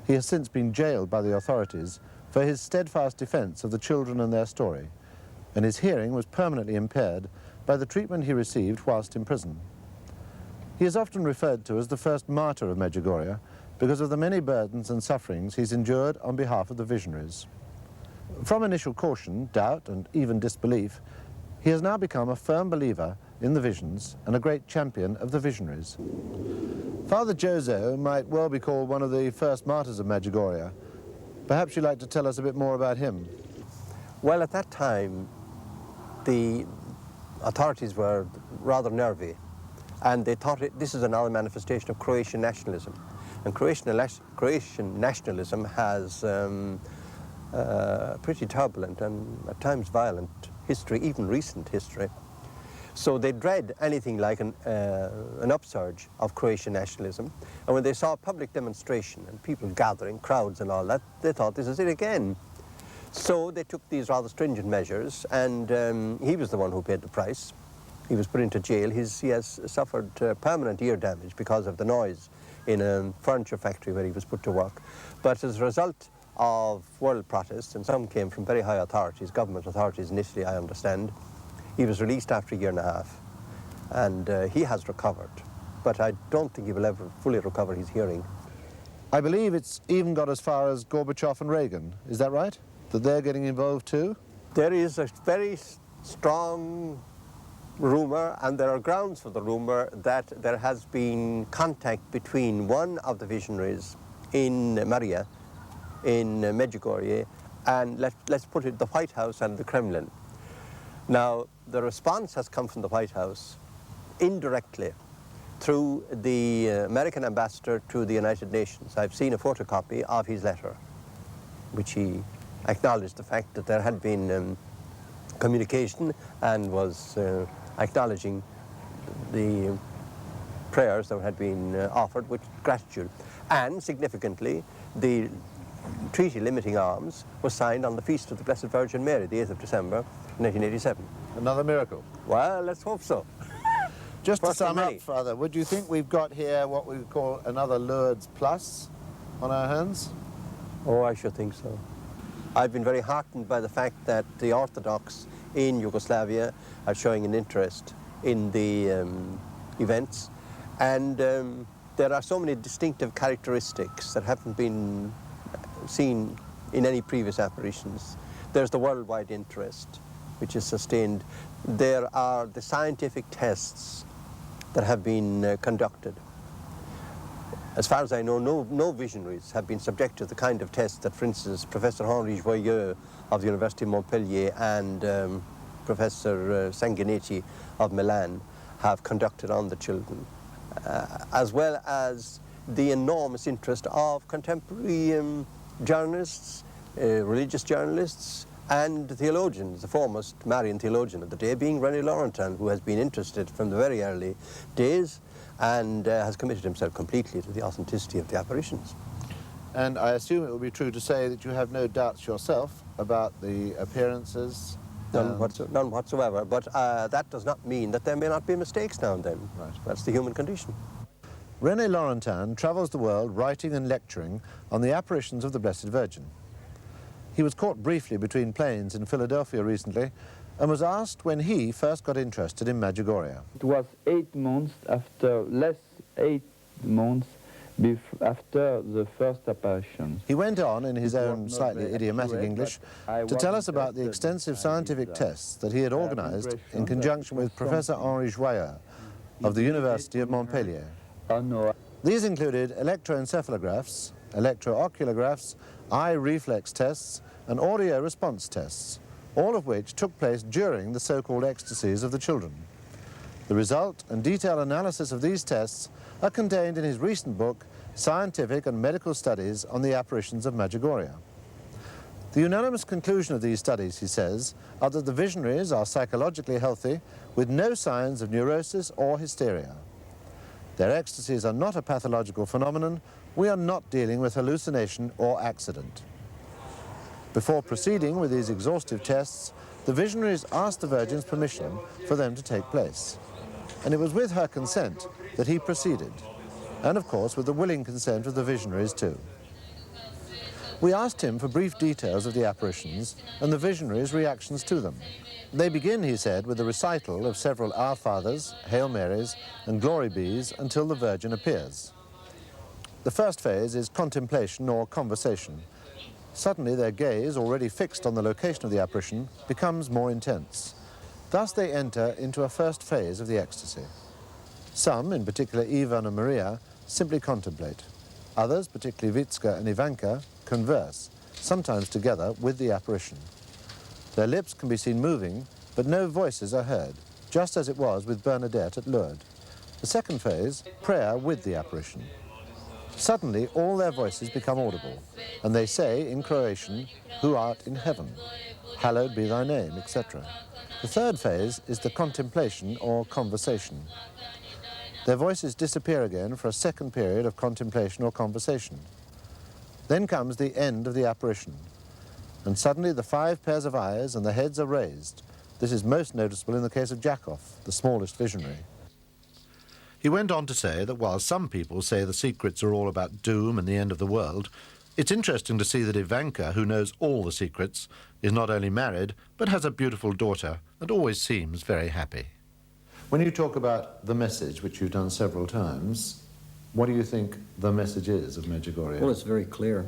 He has since been jailed by the authorities for his steadfast defense of the children and their story, and his hearing was permanently impaired by the treatment he received whilst in prison. He is often referred to as the first martyr of Medjugorje because of the many burdens and sufferings he's endured on behalf of the visionaries. From initial caution, doubt, and even disbelief, he has now become a firm believer in the visions and a great champion of the visionaries. Father Jozo might well be called one of the first martyrs of Medjugorje. Perhaps you'd like to tell us a bit more about him. Well, at that time, the authorities were rather nervy, and they thought this is another manifestation of Croatian nationalism. And Croatian nationalism has pretty turbulent and at times violent history, even recent history. So they dread anything like an upsurge of Croatian nationalism. And when they saw a public demonstration and people gathering, crowds and all that, they thought, this is it again. So they took these rather stringent measures, and he was the one who paid the price. He was put into jail. He has suffered permanent ear damage because of the noise in a furniture factory where he was put to work. But as a result of world protests, and some came from very high authorities, government authorities in Italy, I understand, he was released after a year and a half. And he has recovered, but I don't think he will ever fully recover his hearing. I believe it's even got as far as Gorbachev and Reagan. Is that right? That they're getting involved too? There is a very strong rumour, and there are grounds for the rumour, that there has been contact between one of the visionaries in Maria, in Medjugorje, and let's put it, the White House and the Kremlin. Now, the response has come from the White House indirectly through the American ambassador to the United Nations. I've seen a photocopy of his letter, which he acknowledged the fact that there had been communication and was acknowledging the prayers that had been offered with gratitude. And significantly, the treaty limiting arms was signed on the feast of the Blessed Virgin Mary, the 8th of December, 1987. Another miracle. Well, let's hope so. Just to sum up, Father, would you think we've got here what we call another Lourdes Plus on our hands? Oh, I should think so. I've been very heartened by the fact that the Orthodox in Yugoslavia are showing an interest in the events, and there are so many distinctive characteristics that haven't been seen in any previous apparitions. There's the worldwide interest, which is sustained. There are the scientific tests that have been conducted. As far as I know, no visionaries have been subject to the kind of tests that, for instance, Professor Henri Joyeux of the University of Montpellier and Professor Sanguinetti of Milan have conducted on the children. as well as the enormous interest of contemporary journalists, religious journalists, and theologians, the foremost Marian theologian of the day being Rene Laurentin, who has been interested from the very early days and has committed himself completely to the authenticity of the apparitions. And I assume it would be true to say that you have no doubts yourself about the appearances? None whatsoever, but that does not mean that there may not be mistakes now and then. Right. That's the human condition. Rene Laurentin travels the world writing and lecturing on the apparitions of the Blessed Virgin. He was caught briefly between planes in Philadelphia recently and was asked when he first got interested in Medjugorje. It was 8 months after, less 8 months after the first apparition. He went on in his own slightly idiomatic English to tell us about the extensive scientific tests that he had organized in conjunction with Professor Henri Joyeux of the University of Montpellier. These included electroencephalographs, electrooculographs, eye reflex tests, and audio response tests, all of which took place during the so-called ecstasies of the children. The result and detailed analysis of these tests are contained in his recent book, Scientific and Medical Studies on the Apparitions of Medjugorje. The unanimous conclusion of these studies, he says, are that the visionaries are psychologically healthy with no signs of neurosis or hysteria. Their ecstasies are not a pathological phenomenon. We are not dealing with hallucination or accident. Before proceeding with these exhaustive tests, the visionaries asked the Virgin's permission for them to take place. And it was with her consent that he proceeded, and of course with the willing consent of the visionaries too. We asked him for brief details of the apparitions and the visionaries' reactions to them. They begin, he said, with a recital of several Our Fathers, Hail Marys, and Glory Bees until the Virgin appears. The first phase is contemplation or conversation. Suddenly their gaze, already fixed on the location of the apparition, becomes more intense. Thus they enter into a first phase of the ecstasy. Some, in particular Ivan and Maria, simply contemplate. Others, particularly Vicka and Ivanka, converse, sometimes together with the apparition. Their lips can be seen moving, but no voices are heard, just as it was with Bernadette at Lourdes. The second phase, prayer with the apparition. Suddenly, all their voices become audible, and they say in Croatian, "Who art in heaven, hallowed be thy name," etc. The third phase is the contemplation or conversation. Their voices disappear again for a second period of contemplation or conversation. Then comes the end of the apparition, and suddenly the 5 pairs of eyes and the heads are raised. This is most noticeable in the case of Jakov, the smallest visionary. He went on to say that while some people say the secrets are all about doom and the end of the world, it's interesting to see that Ivanka, who knows all the secrets, is not only married, but has a beautiful daughter and always seems very happy. When you talk about the message, which you've done several times, what do you think the message is of Medjugorje? Well, it's very clear.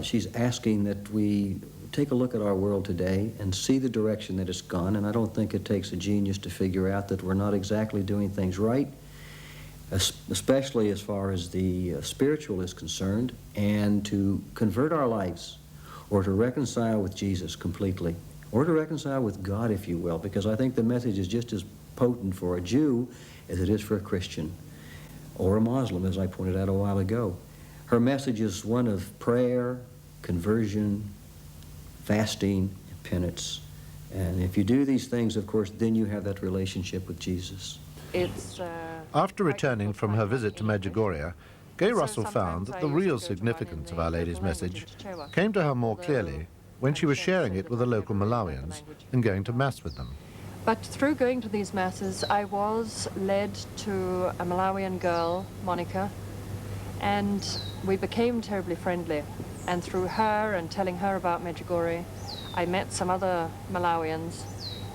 She's asking that we take a look at our world today and see the direction that it's gone, and I don't think it takes a genius to figure out that we're not exactly doing things right, especially as far as the spiritual is concerned, and to convert our lives, or to reconcile with Jesus completely, or to reconcile with God, if you will, because I think the message is just as potent for a Jew as it is for a Christian, or a Muslim, as I pointed out a while ago. Her message is one of prayer, conversion, fasting, and penance. And if you do these things, of course, then you have that relationship with Jesus. After returning from her visit to Medjugorje, Gay Russell found that the real significance of Our Lady's message came to her more clearly when she was sharing it with the local Malawians and going to Mass with them. But through going to these masses, I was led to a Malawian girl, Monica, and we became terribly friendly. And through her and telling her about Medjugorje, I met some other Malawians.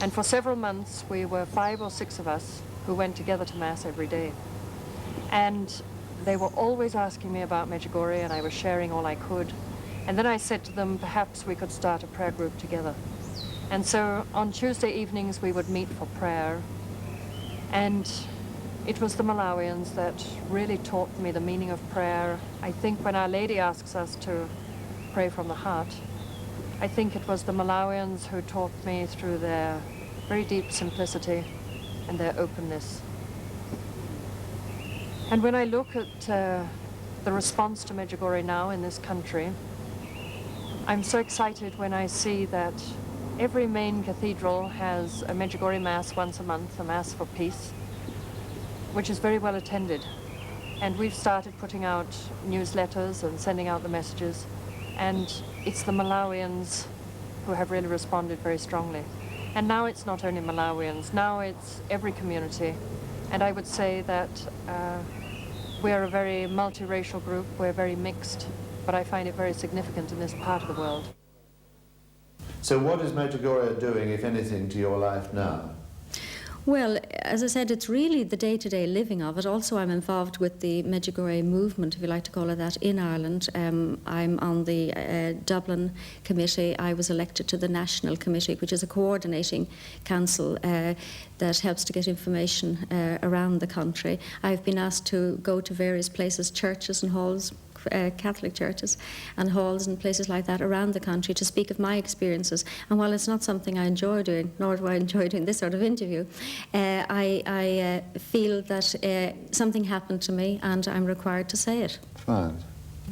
And for several months, we were 5 or 6 of us who went together to Mass every day. And they were always asking me about Medjugorje, and I was sharing all I could. And then I said to them, perhaps we could start a prayer group together. And so on Tuesday evenings we would meet for prayer, and it was the Malawians that really taught me the meaning of prayer. I think when Our Lady asks us to pray from the heart, I think it was the Malawians who taught me through their very deep simplicity and their openness. And when I look at the response to Medjugorje now in this country, I'm so excited when I see that every main cathedral has a Medjugorje Mass once a month, a Mass for Peace, which is very well attended. And we've started putting out newsletters and sending out the messages, and it's the Malawians who have really responded very strongly. And now it's not only Malawians, now it's every community. And I would say that we're a very multiracial group, we're very mixed, but I find it very significant in this part of the world. So what is Medjugorje doing, if anything, to your life now? Well, as I said, it's really the day-to-day living of it. Also, I'm involved with the Medjugorje movement, if you like to call it that, in Ireland. I'm on the Dublin committee. I was elected to the National Committee, which is a coordinating council that helps to get information around the country. I've been asked to go to various places, churches and halls, Catholic churches and halls and places like that around the country to speak of my experiences. And while it's not something I enjoy doing, nor do I enjoy doing this sort of interview, I feel that something happened to me and I'm required to say it. Fine.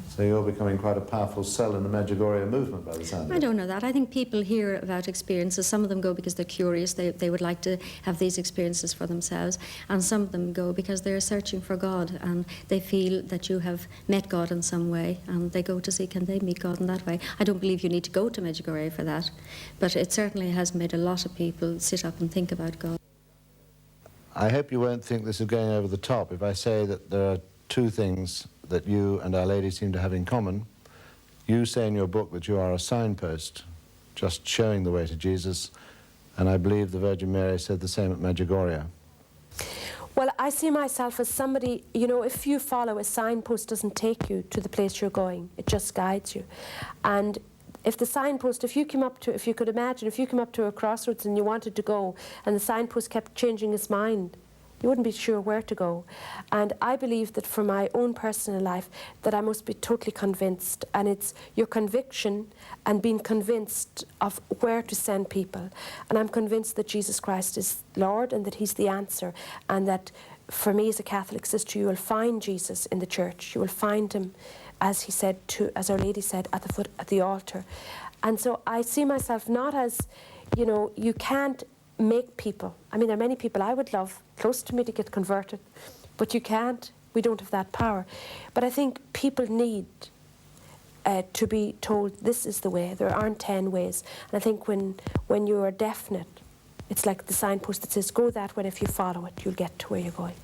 So you're becoming quite a powerful cell in the Medjugorje movement by the sound of it. I don't know that. I think people hear about experiences. Some of them go because they're curious. They would like to have these experiences for themselves. And some of them go because they're searching for God and they feel that you have met God in some way and they go to see can they meet God in that way. I don't believe you need to go to Medjugorje for that, but it certainly has made a lot of people sit up and think about God. I hope you won't think this is going over the top if I say that there are two things that you and Our Lady seem to have in common. You say in your book that you are a signpost, just showing the way to Jesus, and I believe the Virgin Mary said the same at Medjugorje. Well, I see myself as somebody, you know, if you follow, a signpost doesn't take you to the place you're going, it just guides you. And if the signpost, if you could imagine, if you came up to a crossroads and you wanted to go, and the signpost kept changing its mind, you wouldn't be sure where to go. And I believe that for my own personal life, that I must be totally convinced. And it's your conviction and being convinced of where to send people. And I'm convinced that Jesus Christ is Lord and that He's the answer. And that for me as a Catholic sister, you will find Jesus in the church. You will find Him, as He said, as Our Lady said, at the foot, at the altar. And so I see myself not as, you know, you can't make people. I mean, there are many people I would love close to me to get converted, but you can't. We don't have that power. But I think people need to be told this is the way. There aren't 10 ways. And I think when you are definite, it's like the signpost that says, go that way, if you follow it, you'll get to where you're going.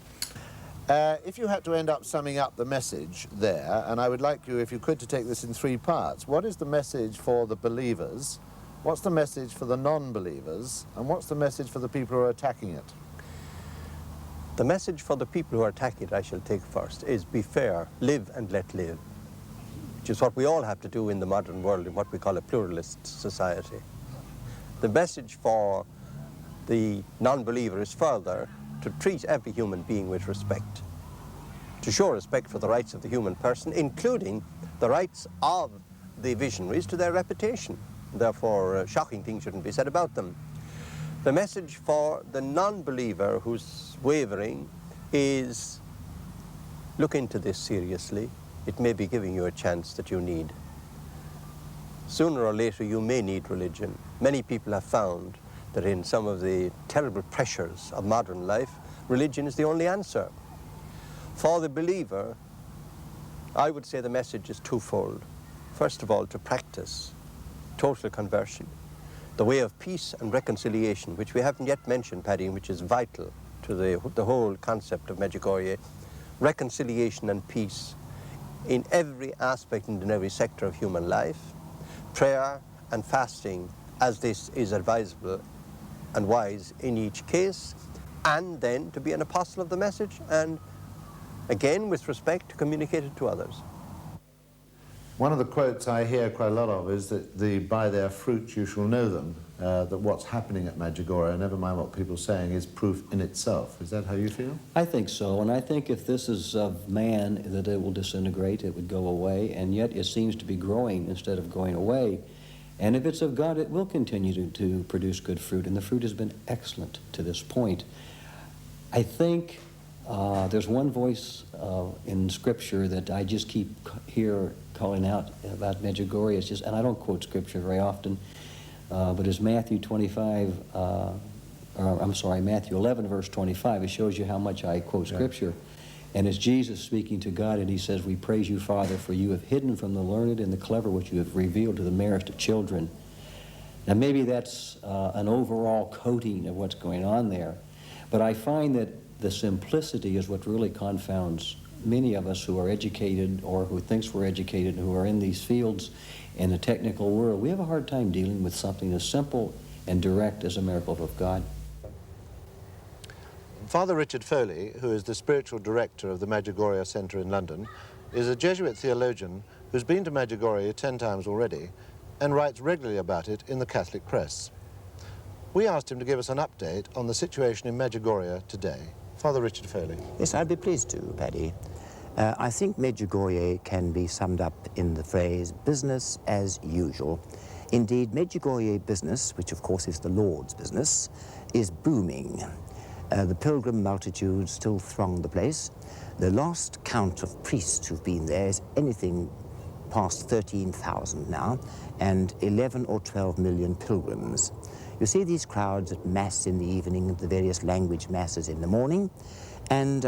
If you had to end up summing up the message there, and I would like you, if you could, to take this in 3 parts. What is the message for the believers? What's the message for the non-believers? And what's the message for the people who are attacking it? The message for the people who are attacking it, I shall take first, is be fair, live and let live, which is what we all have to do in the modern world in what we call a pluralist society. The message for the non-believer is further to treat every human being with respect, to show respect for the rights of the human person, including the rights of the visionaries to their reputation. Therefore, shocking things shouldn't be said about them. The message for the non-believer who's wavering is, look into this seriously. It may be giving you a chance that you need. Sooner or later, you may need religion. Many people have found that in some of the terrible pressures of modern life, religion is the only answer. For the believer, I would say the message is twofold. First of all, to practice total conversion, the way of peace and reconciliation, which we haven't yet mentioned, Paddy, which is vital to the whole concept of Medjugorje, reconciliation and peace in every aspect and in every sector of human life, prayer and fasting, as this is advisable and wise in each case, and then to be an apostle of the message, and again, with respect, to communicate it to others. One of the quotes I hear quite a lot of is that by their fruits you shall know them, that what's happening at Medjugorje, never mind what people are saying, is proof in itself. Is that how you feel? I think so, and I think if this is of man, that it will disintegrate, it would go away, and yet it seems to be growing instead of going away. And if it's of God, it will continue to produce good fruit, and the fruit has been excellent to this point. I think There's one voice in Scripture that I just keep hear calling out about Medjugorje. It's just, and I don't quote Scripture very often, but it's Matthew 25, I'm sorry, Matthew 11, verse 25. It shows you how much I quote Scripture. And it's Jesus speaking to God, and he says, "We praise you, Father, for you have hidden from the learned and the clever what you have revealed to the merest of children." Now maybe that's an overall coating of what's going on there, but I find that the simplicity is what really confounds many of us who are educated or who thinks we're educated and who are in these fields in the technical world. We have a hard time dealing with something as simple and direct as a miracle of God. Father Richard Foley, who is the spiritual director of the Medjugorje Centre in London, is a Jesuit theologian who's been to Medjugorje 10 times already and writes regularly about it in the Catholic press. We asked him to give us an update on the situation in Medjugorje today. Father Richard Foley. Yes, I'd be pleased to, Paddy. I think Medjugorje can be summed up in the phrase business as usual. Indeed, Medjugorje business, which of course is the Lord's business, is booming. The pilgrim multitudes still throng the place. The last count of priests who've been there is anything past 13,000 now, and 11 or 12 million pilgrims. You see these crowds at Mass in the evening, the various language Masses in the morning, and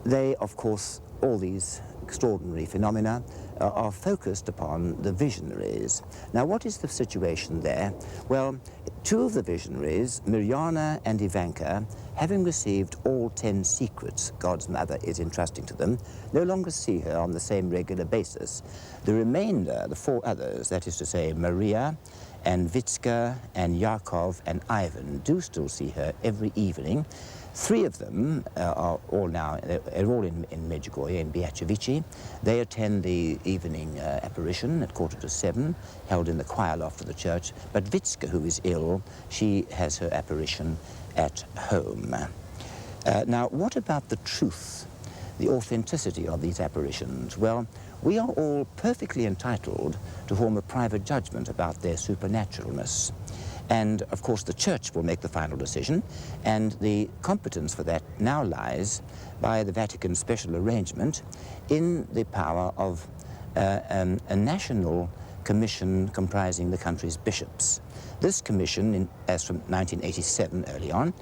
they, of course, all these extraordinary phenomena are focused upon the visionaries. Now, what is the situation there? Well, two of the visionaries, Mirjana and Ivanka, having received all 10 secrets God's mother is entrusting to them, no longer see her on the same regular basis. The remainder, the 4 others, that is to say Maria and Vicka and Yakov and Ivan, do still see her every evening. 3 of them are all now, they're all in Medjugorje, in Briege. They attend the evening apparition at 6:45, held in the choir loft of the church. But Vicka, who is ill, she has her apparition at home. Now, what about the truth, the authenticity of these apparitions? Well, we are all perfectly entitled to form a private judgment about their supernaturalness. And, of course, the Church will make the final decision, and the competence for that now lies, by the Vatican special arrangement, in the power of a national commission comprising the country's bishops. This commission, as from 1987 early on,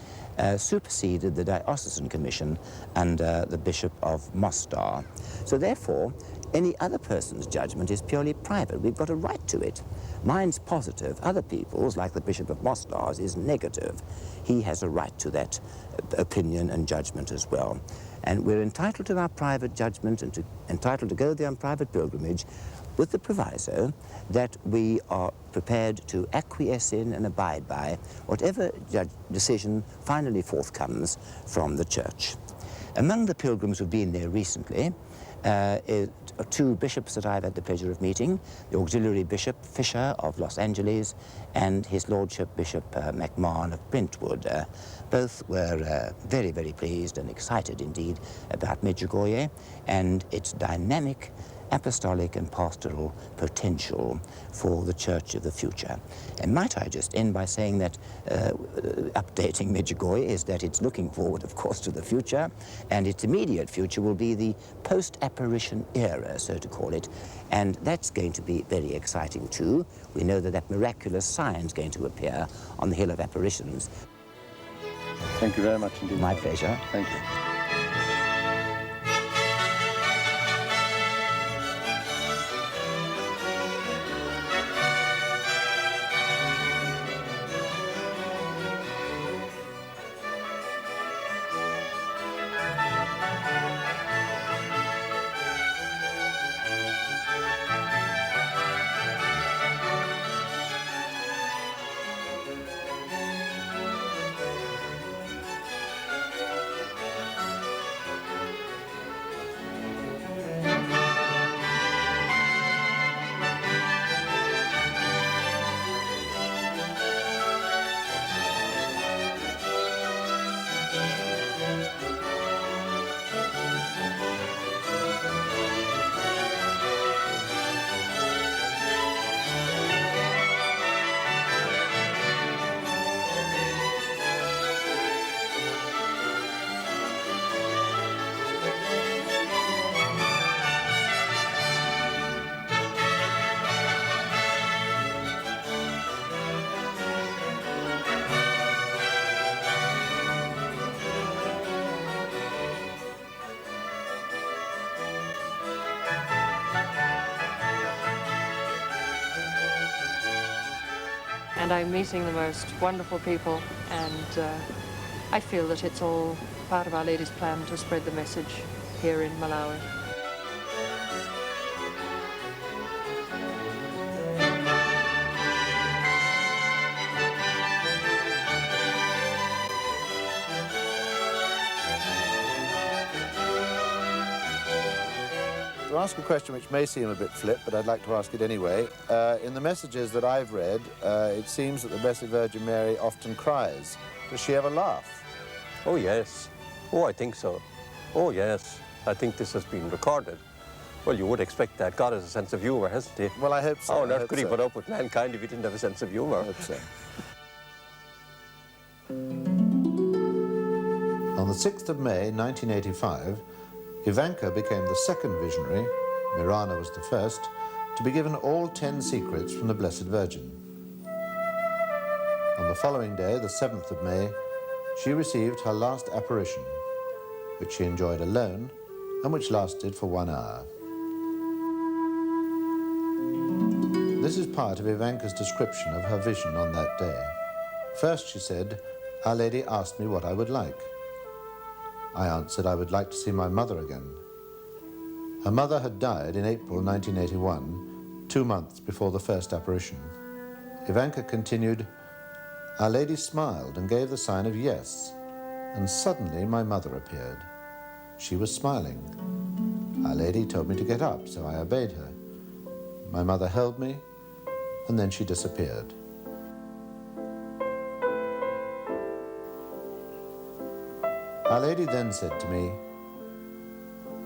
superseded the diocesan commission under the Bishop of Mostar. So, therefore, any other person's judgment is purely private. We've got a right to it. Mine's positive. Other people's, like the Bishop of Mostar's, is negative. He has a right to that opinion and judgment as well. And we're entitled to our private judgment and entitled to go there on private pilgrimage, with the proviso that we are prepared to acquiesce in and abide by whatever decision finally forthcomes from the Church. Among the pilgrims who've been there recently, 2 bishops that I've had the pleasure of meeting, the auxiliary bishop Fisher of Los Angeles and his lordship Bishop McMahon of Brentwood. Both were very, very pleased and excited indeed about Medjugorje and its dynamic apostolic and pastoral potential for the Church of the future. And might I just end by saying that updating Medjugorje is that it's looking forward, of course, to the future, and its immediate future will be the post-apparition era, so to call it, and that's going to be very exciting too. We know that miraculous sign is going to appear on the Hill of Apparitions. Thank you very much indeed. My pleasure. Thank you. and I'm meeting the most wonderful people, and I feel that it's all part of Our Lady's plan to spread the message here in Malawi. To ask a question which may seem a bit flip, but I'd like to ask it anyway. In the messages that I've read, it seems that the Blessed Virgin Mary often cries. Does she ever laugh? Oh, yes. Oh, I think so. Oh, yes. I think this has been recorded. Well, you would expect that. God has a sense of humour, hasn't he? Well, I hope so. How on earth could he put up with mankind if he didn't have a sense of humour? I hope so. On the 6th of May, 1985, Ivanka became the second visionary, Mirana was the first, to be given all 10 secrets from the Blessed Virgin. On the following day, the 7th of May, she received her last apparition, which she enjoyed alone and which lasted for 1 hour. This is part of Ivanka's description of her vision on that day. First, she said, Our Lady asked me what I would like. I answered I would like to see my mother again. Her mother had died in April 1981, 2 months before the first apparition. Ivanka continued, Our Lady smiled and gave the sign of yes, and suddenly my mother appeared. She was smiling. Our Lady told me to get up, so I obeyed her. My mother held me, and then she disappeared. Our Lady then said to me,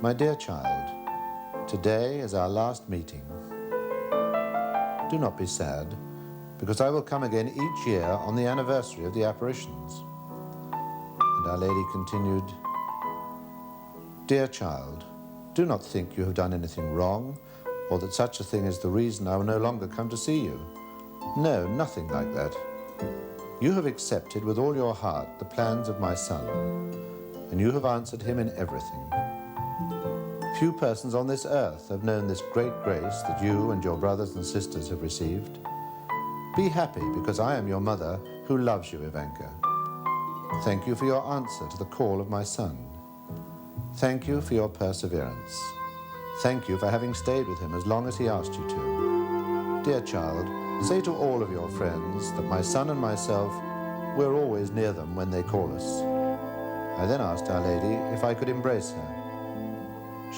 My dear child, today is our last meeting. Do not be sad, because I will come again each year on the anniversary of the apparitions. And Our Lady continued, Dear child, do not think you have done anything wrong, or that such a thing is the reason I will no longer come to see you. No, nothing like that. You have accepted with all your heart the plans of my Son, and you have answered him in everything. Few persons on this earth have known this great grace that you and your brothers and sisters have received. Be happy, because I am your mother who loves you, Ivanka. Thank you for your answer to the call of my Son. Thank you for your perseverance. Thank you for having stayed with him as long as he asked you to. Dear child, say to all of your friends that my Son and myself, we're always near them when they call us. I then asked Our Lady if I could embrace her.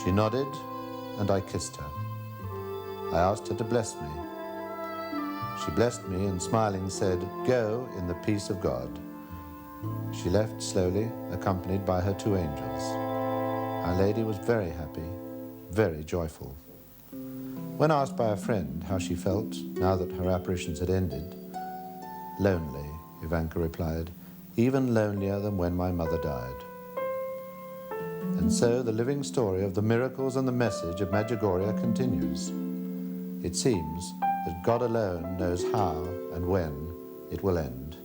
She nodded, and I kissed her. I asked her to bless me. She blessed me and smiling said, Go in the peace of God. She left slowly, accompanied by her 2 angels. Our Lady was very happy, very joyful. When asked by a friend how she felt now that her apparitions had ended, lonely, Ivanka replied, even lonelier than when my mother died. And so the living story of the miracles and the message of Medjugorje continues. It seems that God alone knows how and when it will end.